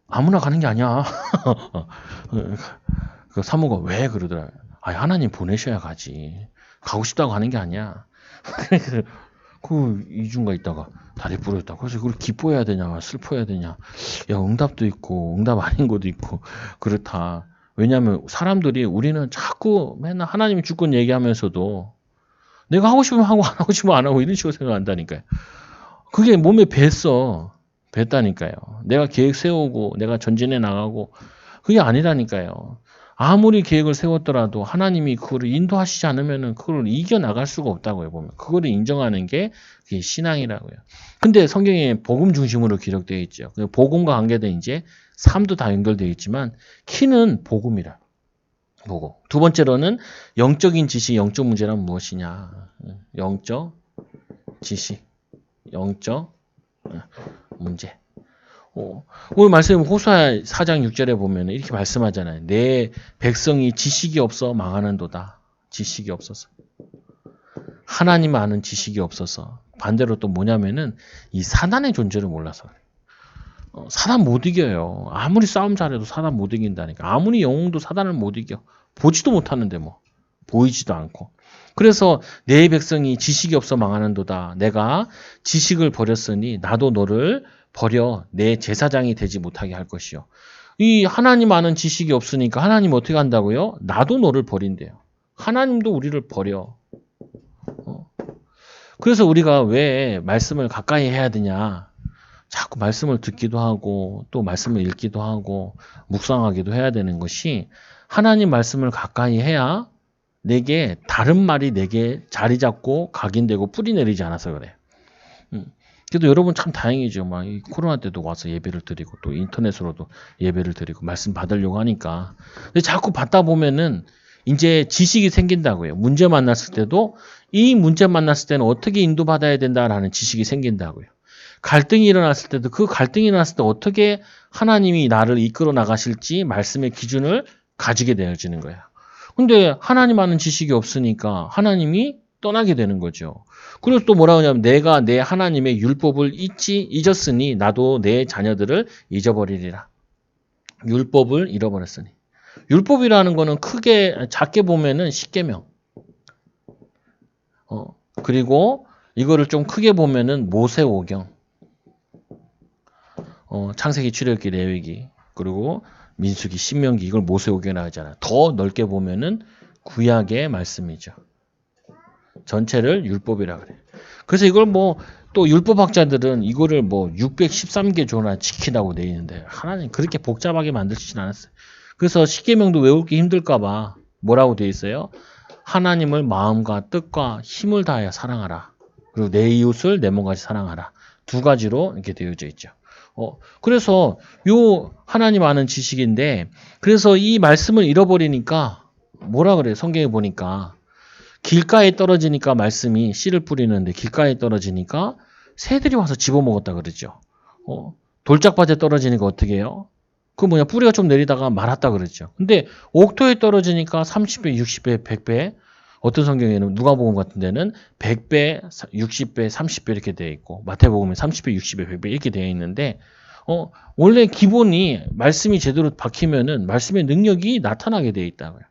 아무나 가는 게 아니야. 그 사모가 왜 그러더라. 하나님 보내셔야 가지. 가고 싶다고 하는 게 아니야. 그 이중가 있다가 다리 부러졌다. 그래서 그걸 기뻐해야 되냐 슬퍼해야 되냐. 야 응답도 있고 응답 아닌 것도 있고 그렇다. 왜냐하면 사람들이 우리는 자꾸 맨날 하나님의 주권 얘기하면서도 내가 하고 싶으면 하고 안 하고 싶으면 안 하고 이런 식으로 생각한다니까요. 그게 몸에 뱄다니까요. 내가 계획 세우고 내가 전진해 나가고 그게 아니라니까요. 아무리 계획을 세웠더라도 하나님이 그거를 인도하시지 않으면은 그걸 이겨나갈 수가 없다고요, 보면. 그거를 인정하는 게 그게 신앙이라고요. 근데 성경에 복음 중심으로 기록되어 있죠. 복음과 관계된 이제 삶도 다 연결되어 있지만 키는 복음이라. 복음. 두 번째로는 영적인 지식, 영적 문제란 무엇이냐. 영적 지식, 영적 문제. 오늘 말씀 호수아 4장 6절에 보면 이렇게 말씀하잖아요. 내 백성이 지식이 없어 망하는도다. 지식이 없어서. 하나님 아는 지식이 없어서. 반대로 또 뭐냐면은 이 사단의 존재를 몰라서 그래요. 사단 못 이겨요. 아무리 싸움 잘해도 사단 못 이긴다니까. 아무리 영웅도 사단을 못 이겨. 보지도 못하는데 뭐. 보이지도 않고. 그래서 내 백성이 지식이 없어 망하는도다. 내가 지식을 버렸으니 나도 너를 버려 내 제사장이 되지 못하게 할 것이요. 이 하나님 아는 지식이 없으니까 하나님 어떻게 한다고요? 나도 너를 버린대요. 하나님도 우리를 버려. 그래서 우리가 왜 말씀을 가까이 해야 되냐? 자꾸 말씀을 듣기도 하고 또 말씀을 읽기도 하고 묵상하기도 해야 되는 것이 하나님 말씀을 가까이 해야 내게 다른 말이 내게 자리 잡고 각인되고 뿌리 내리지 않아서 그래. 그래도 여러분 참 다행이죠. 막 이 코로나 때도 와서 예배를 드리고 또 인터넷으로도 예배를 드리고 말씀 받으려고 하니까. 근데 자꾸 받다 보면은 이제 지식이 생긴다고요. 문제 만났을 때도 이 문제 만났을 때는 어떻게 인도받아야 된다라는 지식이 생긴다고요. 갈등이 일어났을 때도 그 갈등이 일어났을 때 어떻게 하나님이 나를 이끌어 나가실지 말씀의 기준을 가지게 되어지는 거예요. 근데 하나님 아는 지식이 없으니까 하나님이 떠나게 되는 거죠. 그래서 또 뭐라고 하냐면 내가 내 하나님의 율법을 잊었으니 나도 내 자녀들을 잊어버리리라. 율법을 잃어버렸으니. 율법이라는 거는 크게 작게 보면은 십계명. 그리고 이거를 좀 크게 보면은 모세오경. 창세기, 출애굽기, 레위기. 그리고 민수기, 신명기 이걸 모세오경이라고 하잖아요. 더 넓게 보면은 구약의 말씀이죠. 전체를 율법이라고 그래요. 그래서 이걸 뭐 또 율법학자들은 이거를 뭐 613개 조나 지키라고 돼 있는데 하나님 그렇게 복잡하게 만드시진 않았어요. 그래서 십계명도 외우기 힘들까 봐 뭐라고 돼 있어요? 하나님을 마음과 뜻과 힘을 다하여 사랑하라. 그리고 내 이웃을 내 몸같이 사랑하라. 두 가지로 이렇게 되어져 있죠. 그래서 요 하나님 아는 지식인데 그래서 이 말씀을 잃어버리니까 뭐라 그래요? 성경에 보니까 길가에 떨어지니까 말씀이 씨를 뿌리는데 길가에 떨어지니까 새들이 와서 집어먹었다 그러죠. 돌짝밭에 떨어지니까 어떻게 해요? 그 뭐냐 뿌리가 좀 내리다가 말았다 그러죠. 근데 옥토에 떨어지니까 30배, 60배, 100배 어떤 성경에는 누가복음 같은 데는 100배, 60배, 30배 이렇게 되어 있고 마태복음에 30배, 60배, 100배 이렇게 되어 있는데 원래 기본이 말씀이 제대로 박히면은 말씀의 능력이 나타나게 되어 있다고요.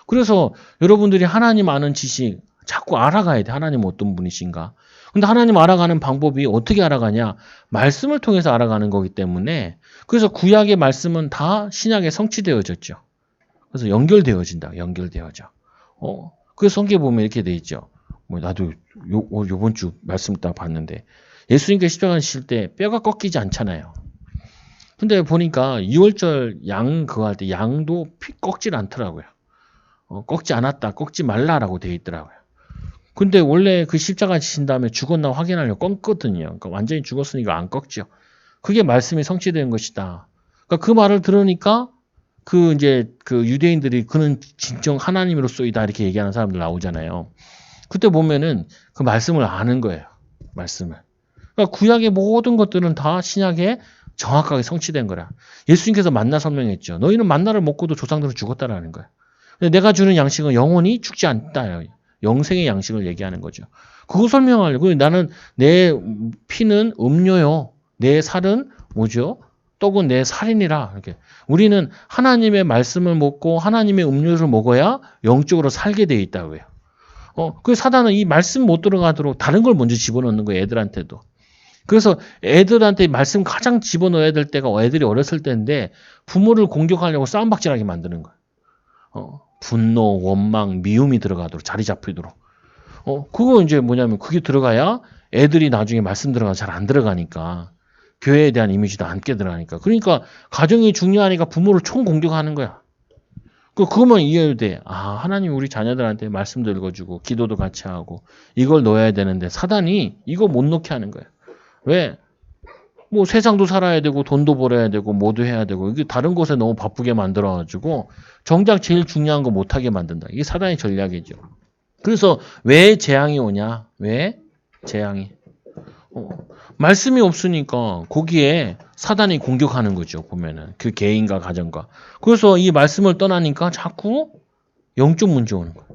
그래서 여러분들이 하나님 아는 지식 자꾸 알아가야 돼. 하나님 어떤 분이신가. 근데 하나님 알아가는 방법이 어떻게 알아가냐? 말씀을 통해서 알아가는 거기 때문에 그래서 구약의 말씀은 다 신약에 성취되어졌죠. 그래서 연결되어진다. 연결되어져. 그래서 성경에 보면 이렇게 돼 있죠. 뭐 나도 요번 주 말씀 딱 봤는데 예수님께 십자가 지실 때 뼈가 꺾이지 않잖아요. 근데 보니까 6월절 양 그거 할 때 양도 피 꺾질 않더라고요. 꺾지 않았다, 꺾지 말라라고 되어 있더라고요. 근데 원래 그 십자가 지신 다음에 죽었나 확인하려고 꺾거든요. 그러니까 완전히 죽었으니까 안 꺾죠. 그게 말씀이 성취된 것이다. 그러니까 그 말을 들으니까 그 유대인들이 그는 진정 하나님으로서이다 이렇게 얘기하는 사람들 나오잖아요. 그때 보면은 그 말씀을 아는 거예요. 말씀을. 그러니까 구약의 모든 것들은 다 신약에 정확하게 성취된 거라. 예수님께서 만나 설명했죠. 너희는 만나를 먹고도 조상들은 죽었다라는 거예요. 내가 주는 양식은 영원히 죽지 않다. 영생의 양식을 얘기하는 거죠. 그거 설명하려고. 나는 내 피는 음료요. 내 살은 뭐죠? 떡은 내 살이니라. 이렇게. 우리는 하나님의 말씀을 먹고 하나님의 음료를 먹어야 영적으로 살게 돼 있다고요. 그 사단은 이 말씀 못 들어가도록 다른 걸 먼저 집어넣는 거예요. 애들한테도. 그래서 애들한테 말씀 가장 집어넣어야 될 때가 애들이 어렸을 때인데 부모를 공격하려고 싸움박질하게 만드는 거예요. 분노, 원망, 미움이 들어가도록 자리 잡히도록. 그거 이제 뭐냐면 그게 들어가야 애들이 나중에 말씀 들어가서 잘 안 들어가니까 교회에 대한 이미지도 안 깨 들어가니까. 그러니까 가정이 중요하니까 부모를 총 공격하는 거야. 그거만 이해해도 돼. 아, 하나님 우리 자녀들한테 말씀도 읽어주고 기도도 같이 하고 이걸 넣어야 되는데 사단이 이거 못 넣게 하는 거야. 왜? 뭐 세상도 살아야 되고 돈도 벌어야 되고 뭐도 해야 되고 이게 다른 곳에 너무 바쁘게 만들어가지고 정작 제일 중요한 거 못하게 만든다. 이게 사단의 전략이죠. 그래서 왜 재앙이 오냐? 왜 재앙이? 말씀이 없으니까 거기에 사단이 공격하는 거죠. 보면은 그 개인과 가정과. 그래서 이 말씀을 떠나니까 자꾸 영적 문제 오는 거예요.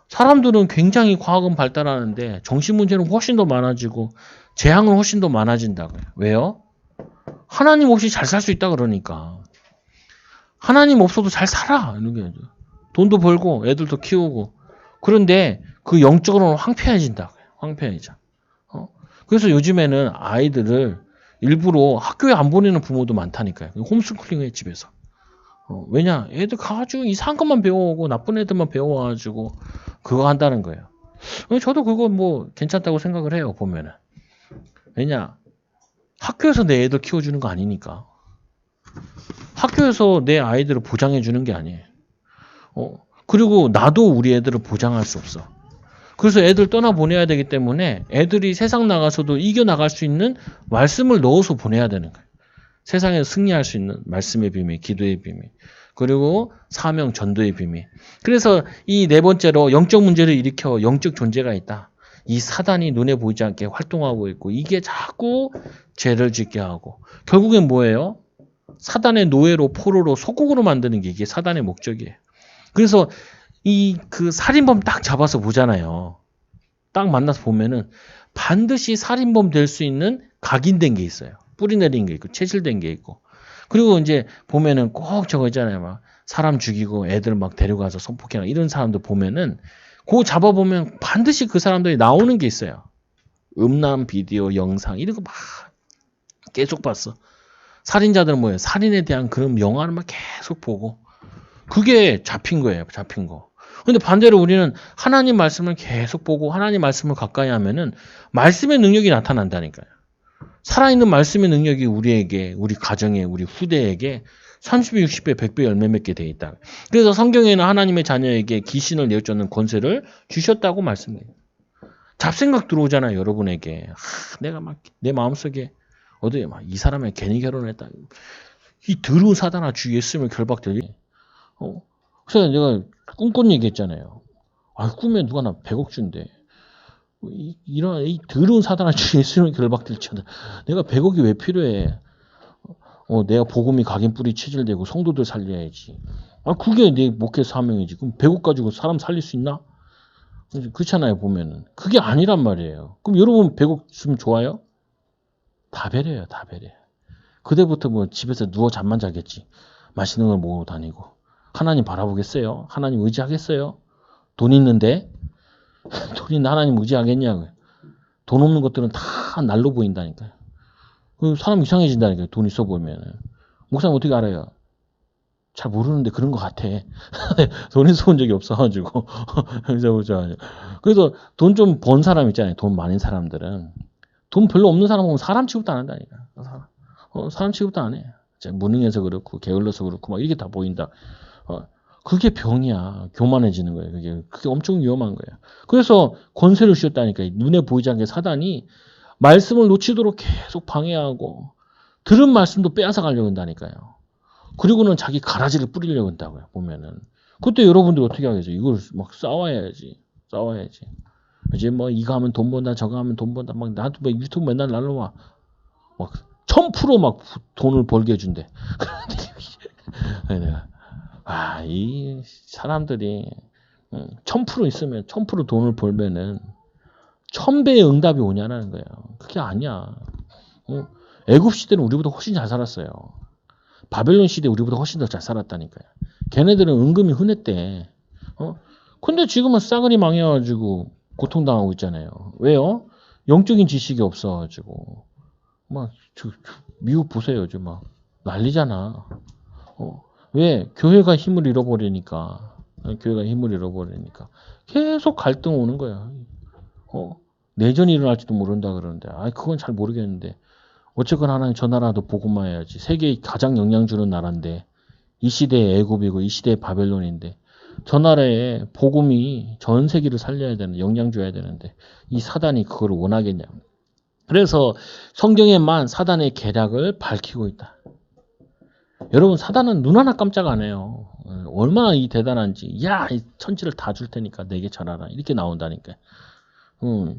사람들은 굉장히 과학은 발달하는데 정신 문제는 훨씬 더 많아지고 재앙은 훨씬 더 많아진다고요. 왜요? 하나님 없이 잘 살 수 있다 그러니까. 하나님 없어도 잘 살아. 이런 게 돈도 벌고 애들도 키우고. 그런데 그 영적으로는 황폐해진다고요. 황폐해져. 그래서 요즘에는 아이들을 일부러 학교에 안 보내는 부모도 많다니까요. 홈스쿨링해 집에서. 왜냐? 애들 가가지고 이상한 것만 배워오고 나쁜 애들만 배워와가지고 그거 한다는 거예요. 저도 그거 뭐 괜찮다고 생각을 해요. 보면은. 왜냐? 학교에서 내 애들 키워주는 거 아니니까. 학교에서 내 아이들을 보장해 주는 게 아니에요. 그리고 나도 우리 애들을 보장할 수 없어. 그래서 애들 떠나보내야 되기 때문에 애들이 세상 나가서도 이겨나갈 수 있는 말씀을 넣어서 보내야 되는 거예요. 세상에서 승리할 수 있는 말씀의 비밀, 기도의 비밀, 그리고 사명, 전도의 비밀. 그래서 이 네 번째로 영적 문제를 일으켜 영적 존재가 있다. 이 사단이 눈에 보이지 않게 활동하고 있고 이게 자꾸 죄를 짓게 하고 결국엔 뭐예요? 사단의 노예로 포로로 소국으로 만드는 게 이게 사단의 목적이에요. 그래서 이 그 살인범 딱 잡아서 보잖아요. 딱 만나서 보면은 반드시 살인범 될 수 있는 각인된 게 있어요. 뿌리 내린 게 있고 체질된 게 있고. 그리고 이제 보면은 꼭 저거 있잖아요. 막 사람 죽이고 애들 막 데려가서 성폭행하고 이런 사람들 보면은 그거 잡아보면 반드시 그 사람들이 나오는 게 있어요. 음란 비디오, 영상 이런 거 막 계속 봤어. 살인자들은 뭐예요? 살인에 대한 그런 영화를 막 계속 보고 그게 잡힌 거예요. 잡힌 거. 근데 반대로 우리는 하나님 말씀을 계속 보고 하나님 말씀을 가까이 하면은 말씀의 능력이 나타난다니까요. 살아있는 말씀의 능력이 우리에게, 우리 가정에, 우리 후대에게 30배, 60배, 100배 열매 맺게 돼 있다. 그래서 성경에는 하나님의 자녀에게 귀신을 내쫓는 권세를 주셨다고 말씀해요. 잡생각 들어오잖아요, 여러분에게. 내가 막 내 마음속에 어디에 막 이 사람이 괜히 결혼했다. 이 더러운 사단아 주 예수님을 결박되지. 그래서 내가 꿈꾼 얘기 했잖아요. 꿈에 누가 나 100억 준대. 이런 이 더러운 사단아 주 예수님을 결박될 쳐. 내가 100억이 왜 필요해? 내가 복음이 각인 뿌리 체질되고 성도들 살려야지. 그게 내 목회 사명이지. 그럼 100억 가지고 사람 살릴 수 있나? 그렇잖아요, 보면은. 그게 아니란 말이에요. 그럼 여러분 100억 주면 좋아요? 다 배려요, 다 배려. 그때부터 뭐 집에서 누워 잠만 자겠지. 맛있는 걸 먹으러 다니고. 하나님 바라보겠어요? 하나님 의지하겠어요? 돈 있는데? 돈 있는 하나님 의지하겠냐고요. 돈 없는 것들은 다 날로 보인다니까요. 사람 이상해진다니까요. 돈 있어 보면. 목사님 어떻게 알아요? 잘 모르는데 그런 것 같아. 돈 있어 본 적이 없어가지고. 그래서 돈 좀 번 사람 있잖아요. 돈 많은 사람들은. 돈 별로 없는 사람 보면 사람 취급도 안 한다니까. 사람 취급도 안 해. 무능해서 그렇고 게을러서 그렇고 막 이게 다 보인다. 그게 병이야. 교만해지는 거예요. 그게 엄청 위험한 거예요. 그래서 권세를 주셨다니까. 눈에 보이지 않게 사단이 말씀을 놓치도록 계속 방해하고 들은 말씀도 빼앗아 가려고 한다니까요. 그리고는 자기 가라지를 뿌리려고 한다고요. 보면은. 그때 여러분들 어떻게 하겠어요? 이걸 막 싸워야지. 이제 뭐 이거 하면 돈 번다 저거 하면 돈 번다 막 나도 막 유튜브 맨날 날라와. 막 1000% 막 돈을 벌게 해준대. 내가 이 사람들이 1000% 있으면 1000% 돈을 벌면은 1000배의 응답이 오냐는 거예요. 그게 아니야. 애굽 시대는 우리보다 훨씬 잘 살았어요. 바벨론 시대 우리보다 훨씬 더 잘 살았다니까요. 걔네들은 은금이 흔했대. 근데 지금은 싸그리 망해가지고 고통당하고 있잖아요. 왜요? 영적인 지식이 없어가지고 막 미국 보세요. 요즘 막 난리잖아. 왜? 교회가 힘을 잃어버리니까. 계속 갈등 오는 거야. 내전이 일어날지도 모른다 그러는데. 그건 잘 모르겠는데. 어쨌거나 하나님 저 나라도 복음만 해야지. 세계에 가장 영향 주는 나라인데. 이 시대의 애굽이고 이 시대의 바벨론인데 저 나라에 복음이 전 세계를 살려야 되는 영향 줘야 되는데 이 사단이 그걸 원하겠냐. 그래서 성경에만 사단의 계략을 밝히고 있다. 여러분 사단은 눈 하나 깜짝 안 해요. 얼마나 이 대단한지. 야, 이 천지를 다 줄 테니까 내게 잘하라. 이렇게 나온다니까.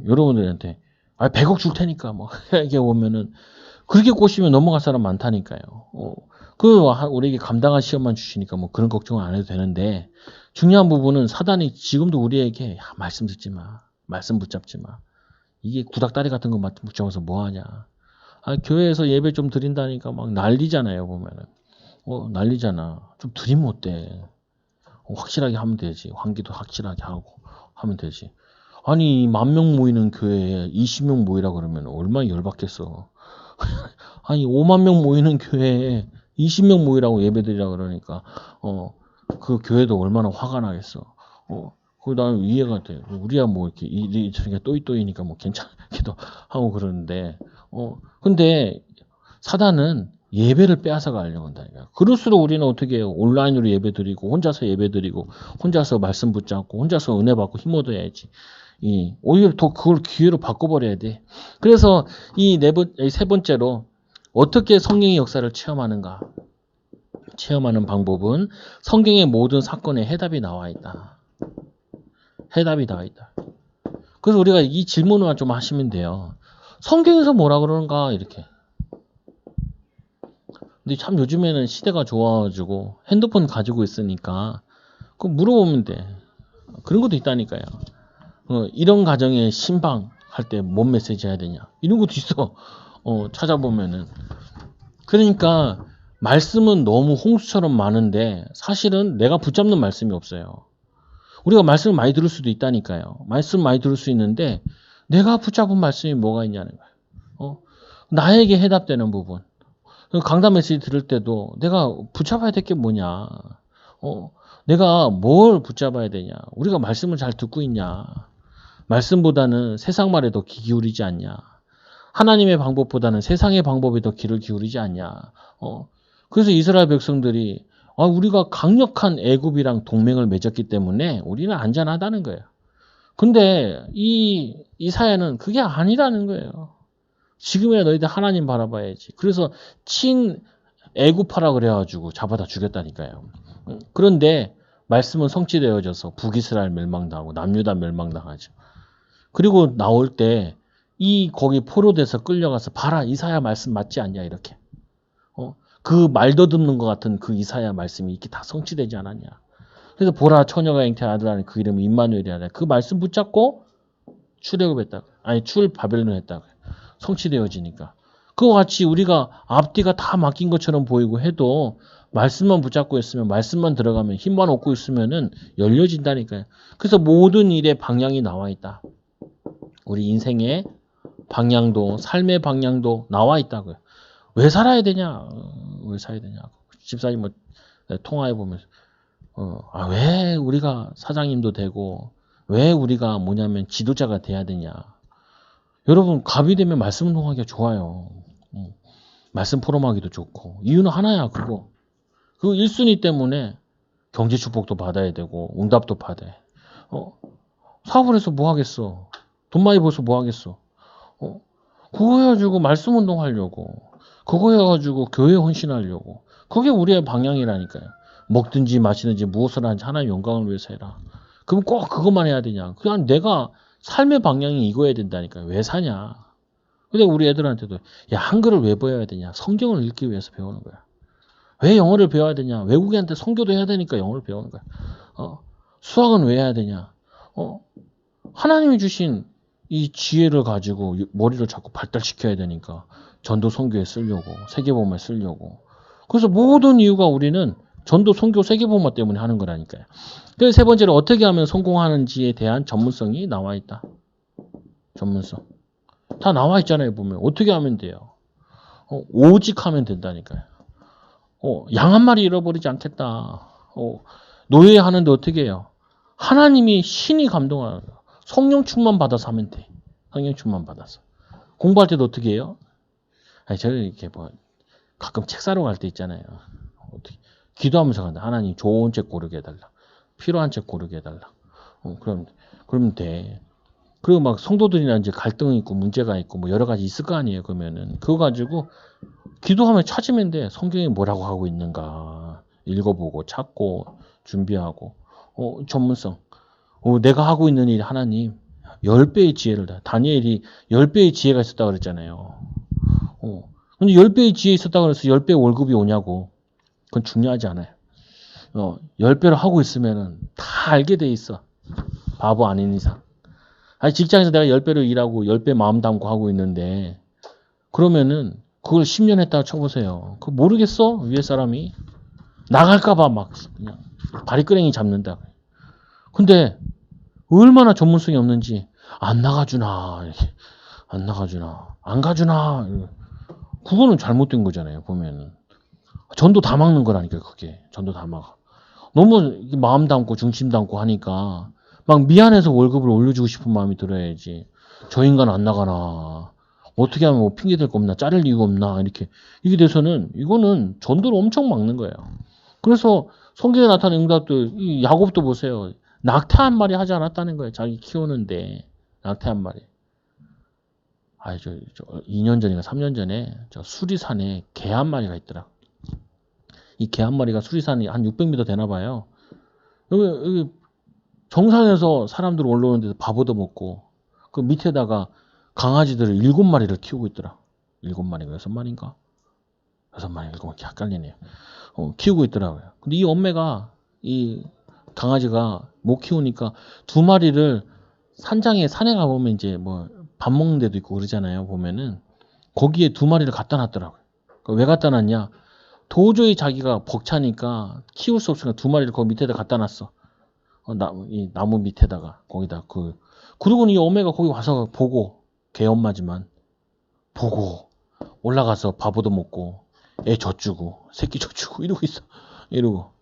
여러분들한테 100억 줄 테니까 뭐 이렇게 오면은 그렇게 꼬시면 넘어갈 사람 많다니까요. 우리에게 감당할 시험만 주시니까 뭐 그런 걱정은 안 해도 되는데 중요한 부분은 사단이 지금도 우리에게 말씀 듣지 마. 말씀 붙잡지 마. 이게 구닥다리 같은 거 붙잡아서 뭐 하냐. 교회에서 예배 좀 드린다니까 막 난리잖아요, 보면은. 난리잖아. 좀 드리면 어때? 확실하게 하면 되지. 환기도 확실하게 하고 하면 되지. 아니, 10,000명 모이는 교회에 20명 모이라 그러면 얼마나 열받겠어. 아니, 5만 명 모이는 교회에 20명 모이라고 예배드리라 그러니까, 그 교회도 얼마나 화가 나겠어. 나는 이해가 돼. 우리야 뭐 이렇게 저렇게 또이또이니까 뭐 괜찮기도 하고 그러는데, 근데 사단은 예배를 빼앗아 가려고 한다니까. 그럴수록 우리는 어떻게 해요? 온라인으로 예배 드리고, 혼자서 예배 드리고, 혼자서 말씀 붙잡고, 혼자서 은혜 받고 힘 얻어야지. 오히려 더 그걸 기회로 바꿔버려야 돼. 그래서 세 번째로, 어떻게 성령의 역사를 체험하는가? 체험하는 방법은 성경의 모든 사건에 해답이 나와 있다. 해답이 나와 있다. 그래서 우리가 이 질문만 좀 하시면 돼요. 성경에서 뭐라 그러는가? 이렇게. 근데 참 요즘에는 시대가 좋아가지고 핸드폰 가지고 있으니까 그거 물어보면 돼. 그런 것도 있다니까요. 이런 가정에 신방할 때 뭔 메시지 해야 되냐. 이런 것도 있어. 찾아보면은. 그러니까 말씀은 너무 홍수처럼 많은데 사실은 내가 붙잡는 말씀이 없어요. 우리가 말씀을 많이 들을 수도 있다니까요. 말씀 많이 들을 수 있는데 내가 붙잡은 말씀이 뭐가 있냐는 거예요. 나에게 해답되는 부분. 강단 메시지 들을 때도 내가 붙잡아야 될 게 뭐냐. 내가 뭘 붙잡아야 되냐. 우리가 말씀을 잘 듣고 있냐. 말씀보다는 세상 말에 더 귀 기울이지 않냐. 하나님의 방법보다는 세상의 방법에 더 귀를 기울이지 않냐. 그래서 이스라엘 백성들이 우리가 강력한 애굽이랑 동맹을 맺었기 때문에 우리는 안전하다는 거예요. 근데 이사야는 그게 아니라는 거예요. 지금이야 너희들 하나님 바라봐야지. 그래서 친 애굽하라 그래가지고 잡아다 죽였다니까요. 그런데 말씀은 성취되어져서 북이스라엘 멸망당하고 남유다 멸망당하죠. 그리고 나올 때 거기 포로돼서 끌려가서 봐라 이사야 말씀 맞지 않냐 이렇게. 그 말도 듣는 것 같은 그 이사야 말씀이 이렇게 다 성취되지 않았냐. 그래서 보라 처녀가 잉태한 아들 안에 그 이름이 임마누엘이라. 그 말씀 붙잡고 출애굽했다. 출 바벨론 했다. 성취되어지니까. 그와 같이 우리가 앞뒤가 다 맡긴 것처럼 보이고 해도 말씀만 붙잡고 있으면 말씀만 들어가면 힘만 얻고 있으면은 열려진다니까요. 그래서 모든 일에 방향이 나와 있다. 우리 인생의 방향도 삶의 방향도 나와 있다고요. 왜 살아야 되냐? 왜 살아야 되냐? 집사님 뭐 통화해 보면서 왜 우리가 사장님도 되고 왜 우리가 뭐냐면 지도자가 돼야 되냐? 여러분 갑이 되면 말씀 운동하기가 좋아요. 말씀 포럼하기도 좋고 이유는 하나야 그거. 그 1순위 때문에 경제 축복도 받아야 되고 응답도 받아야 돼. 사업을 해서 뭐 하겠어? 돈 많이 벌어서 뭐 하겠어? 그거 해가지고 말씀 운동하려고 그거 해가지고 교회 헌신하려고 그게 우리의 방향이라니까요. 먹든지 마시든지 무엇을 하든지 하나님의 영광을 위해서 해라. 그럼 꼭 그것만 해야 되냐? 그냥 내가 삶의 방향이 이거야 된다니까요. 왜 사냐? 근데 우리 애들한테도 야 한글을 왜 배워야 되냐? 성경을 읽기 위해서 배우는 거야. 왜 영어를 배워야 되냐? 외국인한테 선교도 해야 되니까 영어를 배우는 거야. 수학은 왜 해야 되냐? 하나님이 주신 이 지혜를 가지고 머리를 자꾸 발달시켜야 되니까 전도 선교에 쓰려고 세계복음에 쓰려고. 그래서 모든 이유가 우리는 전도 선교 세계복음 때문에 하는 거라니까요. 그래서 세 번째로 어떻게 하면 성공하는지에 대한 전문성이 나와 있다. 전문성. 다 나와 있잖아요, 보면. 어떻게 하면 돼요? 오직 하면 된다니까요. 양 한 마리 잃어버리지 않겠다. 노예하는데 어떻게 해요? 하나님이 신이 감동하는 거예요. 성령 충만 받아서 하면 돼. 성령 충만 받아서. 공부할 때도 어떻게 해요? 저희 이렇게 가끔 책 사러 갈 때 있잖아요. 어떻게 기도하면서 간다. 하나님 좋은 책 고르게 해달라. 필요한 책 고르게 해달라. 그러면 돼. 그리고 막 성도들이나 이제 갈등이 있고 문제가 있고 뭐 여러 가지 있을 거 아니에요. 그러면은 그거 가지고 기도하면 찾으면 돼. 성경이 뭐라고 하고 있는가 읽어보고 찾고 준비하고 전문성. 내가 하고 있는 일 하나님 10배의 지혜를 다. 다니엘이 10배의 지혜가 있었다고 그랬잖아요. 근데 10배의 지혜 있었다고 그래서 10배 월급이 오냐고. 그건 중요하지 않아요. 10배로 하고 있으면은 다 알게 돼 있어. 바보 아닌 이상. 아니, 직장에서 내가 10배로 일하고 10배 마음 담고 하고 있는데, 그러면은 그걸 10년 했다고 쳐보세요. 그거 모르겠어? 위에 사람이. 나갈까봐 막 그냥 바리끄랭이 잡는다. 근데 얼마나 전문성이 없는지 안 나가주나, 이렇게. 안 나가주나, 안 가주나. 그거는 잘못된 거잖아요, 보면은. 전도 다 막는 거라니까요, 그게. 전도 다 막아. 너무 마음 담고 중심 담고 하니까 막 미안해서 월급을 올려주고 싶은 마음이 들어야지. 저 인간 안 나가나. 어떻게 하면 뭐 핑계 댈 거 없나. 자를 이유가 없나. 이게 돼서는 이거는 전도를 엄청 막는 거예요. 그래서 성경에 나타난 응답도 이 야곱도 보세요. 낙타 한 마리 하지 않았다는 거예요. 자기 키우는데 낙타 한 마리. 저 2년 전인가 3년 전에 저 수리산에 개 한 마리가 있더라. 이 개 한 마리가 수리산이 한 600m 되나 봐요. 여기 정상에서 사람들 올라오는데도 밥 얻어먹고 그 밑에다가 강아지들을 7마리를 키우고 있더라. 7마리가 6마리인가? 6마리, 7마리 헷갈리네요. 키우고 있더라고요. 근데 이 엄매가 이 강아지가 못 키우니까 2마리를 산에 가보면 이제 뭐 밥 먹는 데도 있고 그러잖아요. 보면은 거기에 2마리를 갖다 놨더라고요. 왜 갖다 놨냐? 도저히 자기가 벅차니까 키울 수 없으니까 2마리를 거기 밑에다 갖다 놨어. 이 나무 밑에다가 거기다 그리고는 이 어메가 거기 와서 보고 개 엄마지만 보고 올라가서 밥 얻어 먹고 애 젖주고 새끼 젖주고 이러고 있어. 이러고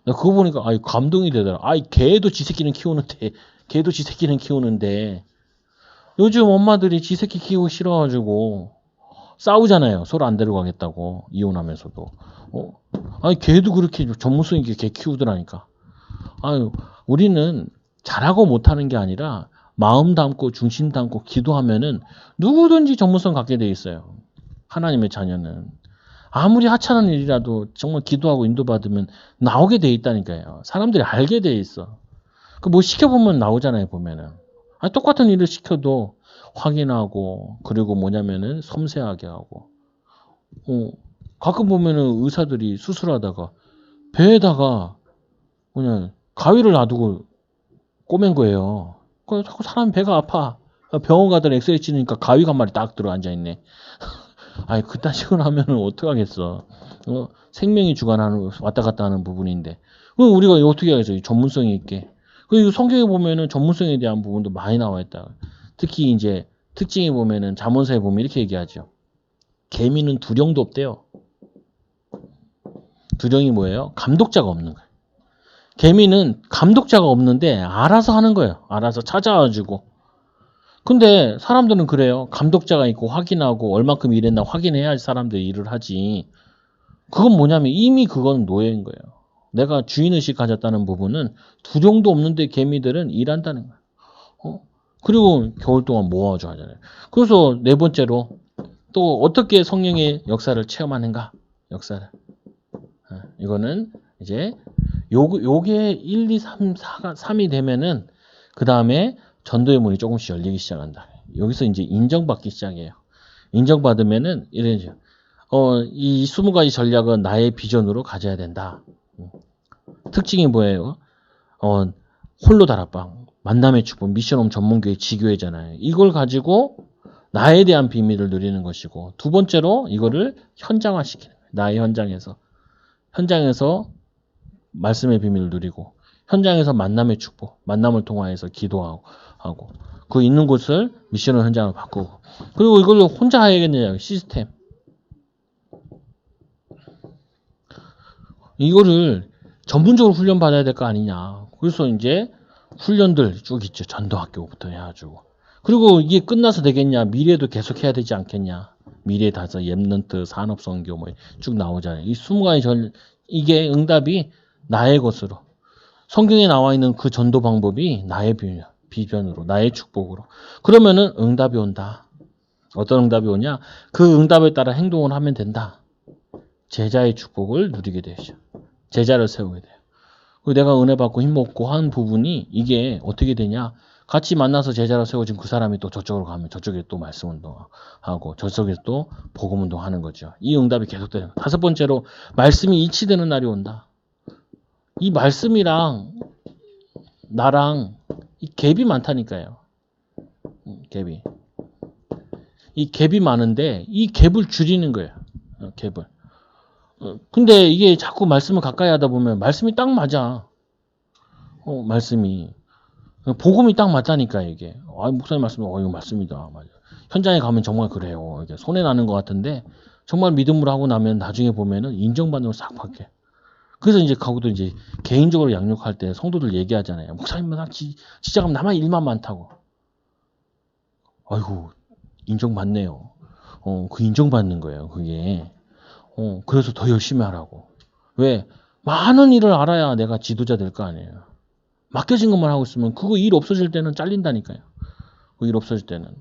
나 그거 보니까 감동이 되더라. 개도 지 새끼는 키우는데 요즘 엄마들이 지 새끼 키우기 싫어가지고 싸우잖아요. 서로 안 데려가겠다고 이혼하면서도. 개도 그렇게 전문성 있게 개 키우더라니까. 우리는 잘하고 못하는 게 아니라 마음 담고 중심 담고 기도하면은 누구든지 전문성 갖게 돼 있어요. 하나님의 자녀는. 아무리 하찮은 일이라도 정말 기도하고 인도받으면 나오게 돼 있다니까요. 사람들이 알게 돼 있어. 뭐 시켜보면 나오잖아요, 보면은. 똑같은 일을 시켜도 확인하고, 그리고 뭐냐면은 섬세하게 하고. 가끔 보면은 의사들이 수술하다가 배에다가 그냥 가위를 놔두고 꼬맨 거예요. 그래서 자꾸 사람 배가 아파. 병원 가더니 엑스레이 찍으니까 가위가 한 마리 딱 들어 앉아있네. 그딴 식으로 하면은 어떡하겠어. 생명이 주관하는, 왔다 갔다 하는 부분인데. 그럼 우리가 어떻게 하겠어요? 전문성이 있게. 그리고 성경에 보면은 전문성에 대한 부분도 많이 나와 있다. 특히 이제 특징이 보면은 잠언서에 보면 이렇게 얘기하죠. 개미는 두령도 없대요. 두령이 뭐예요? 감독자가 없는 거예요. 개미는 감독자가 없는데 알아서 하는 거예요. 알아서 찾아와가지고. 근데 사람들은 그래요. 감독자가 있고 확인하고 얼만큼 일했나 확인해야 사람들이 일을 하지. 그건 뭐냐면 이미 그건 노예인 거예요. 내가 주인의식 가졌다는 부분은 두령도 없는데 개미들은 일한다는 거예요. 그리고 겨울 동안 모아줘 하잖아요. 그래서 네 번째로 또 어떻게 성령의 역사를 체험하는가? 역사를. 이거는 이제 요게 1, 2, 3, 4가 3이 되면은 그 다음에 전도의 문이 조금씩 열리기 시작한다. 여기서 이제 인정받기 시작해요. 인정받으면은 이래죠. 이 20가지 전략은 나의 비전으로 가져야 된다. 특징이 뭐예요? 홀로 다락방, 만남의 축복, 미션홈 전문교회 지교회잖아요. 이걸 가지고 나에 대한 비밀을 누리는 것이고, 두 번째로 이거를 현장화시키는 거예요. 나의 현장에서 말씀의 비밀을 누리고, 현장에서 만남의 축복, 만남을 통하여서 기도하고, 그 있는 곳을 미션을 현장으로 바꾸고, 그리고 이걸 혼자 해야겠느냐, 시스템. 이거를 전문적으로 훈련 받아야 될 거 아니냐. 그래서 이제 훈련들 쭉 있죠. 전도학교부터 해가지고. 그리고 이게 끝나서 되겠냐. 미래도 계속 해야 되지 않겠냐. 미래 다서 랩런트 산업선교 뭐 쭉 나오잖아요. 이 20가지 이게 응답이 나의 것으로. 성경에 나와 있는 그 전도 방법이 나의 비전으로, 나의 축복으로. 그러면은 응답이 온다. 어떤 응답이 오냐? 그 응답에 따라 행동을 하면 된다. 제자의 축복을 누리게 되죠. 제자를 세우게 돼요. 내가 은혜 받고 힘먹고 한 부분이 이게 어떻게 되냐? 같이 만나서 제자로 세워진 그 사람이 또 저쪽으로 가면 저쪽에 또 말씀 운동하고 저쪽에 또 복음 운동하는 거죠. 이 응답이 계속돼요. 다섯 번째로 말씀이 일치되는 날이 온다. 이 말씀이랑 나랑 이 갭이 많다니까요. 갭이. 이 갭이 많은데 이 갭을 줄이는 거예요. 갭을. 근데 이게 자꾸 말씀을 가까이 하다 보면 말씀이 딱 맞아. 말씀이. 복음이 딱 맞다니까 이게. 목사님 말씀, 이거 맞습니다. 맞아. 현장에 가면 정말 그래요. 이게 손해 나는 것 같은데 정말 믿음으로 하고 나면 나중에 보면은 인정받는 걸 싹 바뀌어. 그래서 이제 가고도 이제 개인적으로 양육할 때 성도들 얘기하잖아요. 목사님, 진짜 가면 나만 일만 많다고. 아이고, 인정받네요. 그 인정받는 거예요. 그게. 그래서 더 열심히 하라고. 왜? 많은 일을 알아야 내가 지도자 될 거 아니에요. 맡겨진 것만 하고 있으면 그거 일 없어질 때는 잘린다니까요. 그 일 없어질 때는.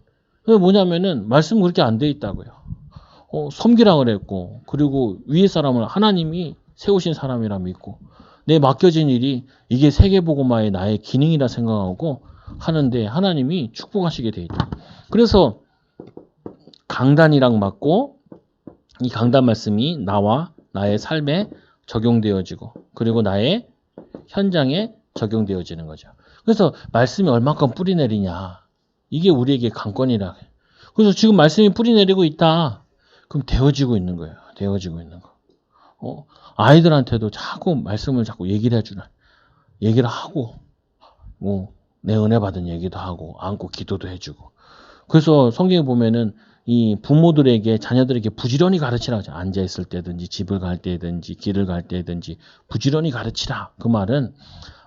그게 뭐냐면은 말씀 그렇게 안 돼 있다고요. 섬기라 그랬고, 그리고 위에 사람을 하나님이 세우신 사람이라 믿고, 내 맡겨진 일이 이게 세계복음화의 나의 기능이라 생각하고 하는데 하나님이 축복하시게 돼 있다. 그래서 강단이랑 맞고 이 강단 말씀이 나와 나의 삶에 적용되어지고 그리고 나의 현장에 적용되어지는 거죠. 그래서 말씀이 얼마큼 뿌리 내리냐. 이게 우리에게 관건이라. 그래서 지금 말씀이 뿌리 내리고 있다. 그럼 되어지고 있는 거예요. 되어지고 있는 거. 아이들한테도 자꾸 말씀을 자꾸 얘기를 해주라. 얘기를 하고, 내 은혜 받은 얘기도 하고, 안고 기도도 해주고. 그래서 성경에 보면은 이 부모들에게 자녀들에게 부지런히 가르치라. 앉아 있을 때든지 집을 갈 때든지 길을 갈 때든지 부지런히 가르치라. 그 말은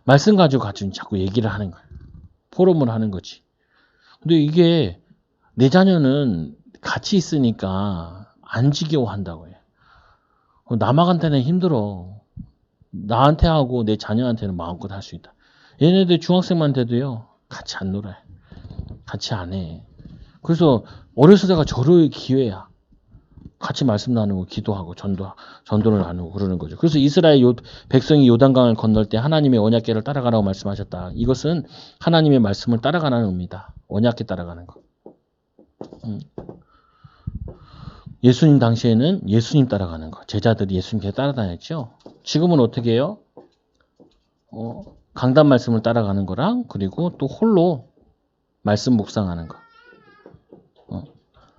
말씀 가지고 자꾸 얘기를 하는 거예요. 포럼을 하는 거지. 근데 이게 내 자녀는 같이 있으니까 안 지겨워한다고 해요. 남한테는 힘들어. 나한테 하고 내 자녀한테는 마음껏 할 수 있다. 얘네들 중학생만 돼도요. 같이 안 놀아요. 같이 안 해. 그래서 어렸을 때가 절호의 기회야. 같이 말씀 나누고 기도하고 전도를 나누고 그러는 거죠. 그래서 이스라엘 백성이 요단강을 건널 때 하나님의 언약궤를 따라가라고 말씀하셨다. 이것은 하나님의 말씀을 따라가는 의미다. 언약궤 따라가는 거. 예수님 당시에는 예수님 따라가는 거. 제자들이 예수님께 따라다녔죠. 지금은 어떻게 해요? 강단 말씀을 따라가는 거랑 그리고 또 홀로 말씀 묵상하는 거.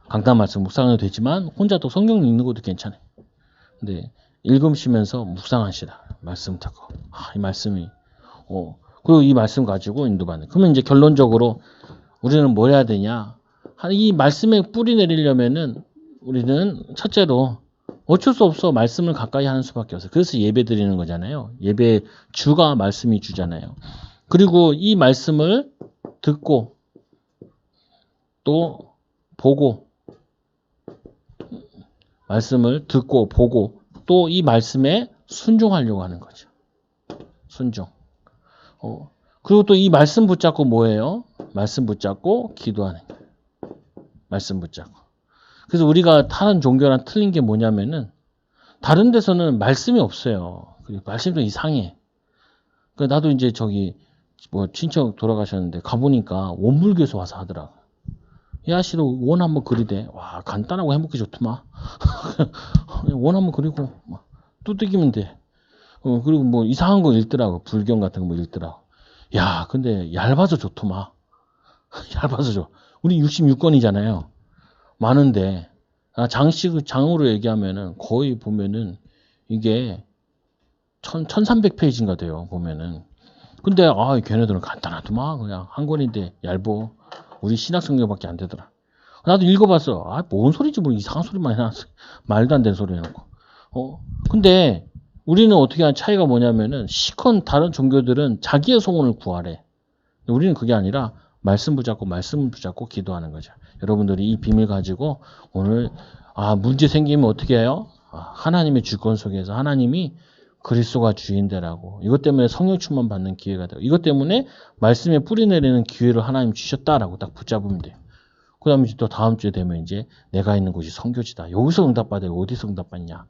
강단 말씀 묵상해도 되지만 혼자 또 성경 읽는 것도 괜찮아요. 근데 읽으시면서 묵상하시라. 말씀 듣고. 이 말씀이 그리고 이 말씀 가지고 인도받는. 그러면 이제 결론적으로 우리는 뭘 해야 되냐? 이 말씀에 뿌리 내리려면은 우리는 첫째로 어쩔 수 없어 말씀을 가까이 하는 수밖에 없어요. 그래서 예배 드리는 거잖아요. 예배 주가 말씀이 주잖아요. 그리고 이 말씀을 듣고 또 보고 말씀을 듣고 보고 또 이 말씀에 순종하려고 하는 거죠. 순종. 그리고 또 이 말씀 붙잡고 뭐예요? 말씀 붙잡고 기도하는 거예요. 말씀 붙잡고. 그래서 우리가 다른 종교랑 틀린 게 뭐냐면은 다른 데서는 말씀이 없어요. 말씀도 이상해. 나도 이제 친척 돌아가셨는데 가보니까 원불교에서 와서 하더라고. 야, 씨도 원 한번 그리대. 와, 간단하고 해먹기 좋더만. 원 한번 그리고 뚜드기면 돼. 그리고 이상한 거 읽더라고. 불경 같은 거 읽더라고. 야, 근데 얇아서 좋더만. 얇아서 좋아. 우리 66권이잖아요. 많은데 장으로 얘기하면은 거의 보면은 이게 1300페이지인가 돼요. 보면은. 근데 걔네들은 간단하더만. 그냥 한 권인데 얇어. 우리 신학성경밖에 안 되더라. 나도 읽어봤어. 뭔 소리지? 이상한 소리만 해놨어. 말도 안 되는 소리 해놓고. 근데 우리는 어떻게 하는 차이가 뭐냐면은 시컨 다른 종교들은 자기의 소원을 구하래. 우리는 그게 아니라 말씀 붙잡고 기도하는 거죠. 여러분들이 이 비밀 가지고 오늘 문제 생기면 어떻게 해요? 하나님의 주권 속에서 하나님이 그리스도가 주인되라고. 이것 때문에 성령 충만 받는 기회가 되고 이것 때문에 말씀에 뿌리 내리는 기회를 하나님 주셨다라고 딱 붙잡으면 돼요. 그 다음에 또 다음 주에 되면 이제 내가 있는 곳이 성교지다. 여기서 응답받아야 어디서 응답받냐.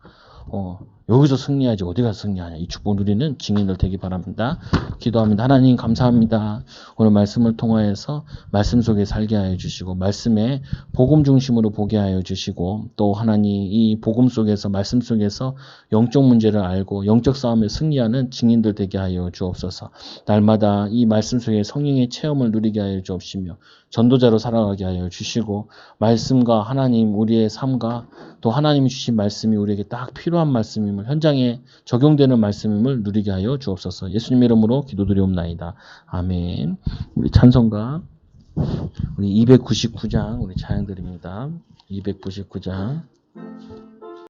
여기서 승리하지 어디 가서 승리하냐. 이 축복 누리는 증인들 되기 바랍니다. 기도합니다. 하나님 감사합니다. 오늘 말씀을 통하여서 말씀 속에 살게 하여 주시고 말씀에 복음 중심으로 보게 하여 주시고 또 하나님 이 복음 속에서 말씀 속에서 영적 문제를 알고 영적 싸움에 승리하는 증인들 되게 하여 주옵소서. 날마다 이 말씀 속에 성령의 체험을 누리게 하여 주옵시며 전도자로 살아가게 하여 주시고 말씀과 하나님 우리의 삶과 또 하나님이 주신 말씀이 우리에게 딱 필요한 말씀임을 현장에 적용되는 말씀임을 누리게 하여 주옵소서. 예수님 이름으로 기도드리옵나이다. 아멘. 우리 찬송가 우리 299장 우리 찬양드립니다. 299장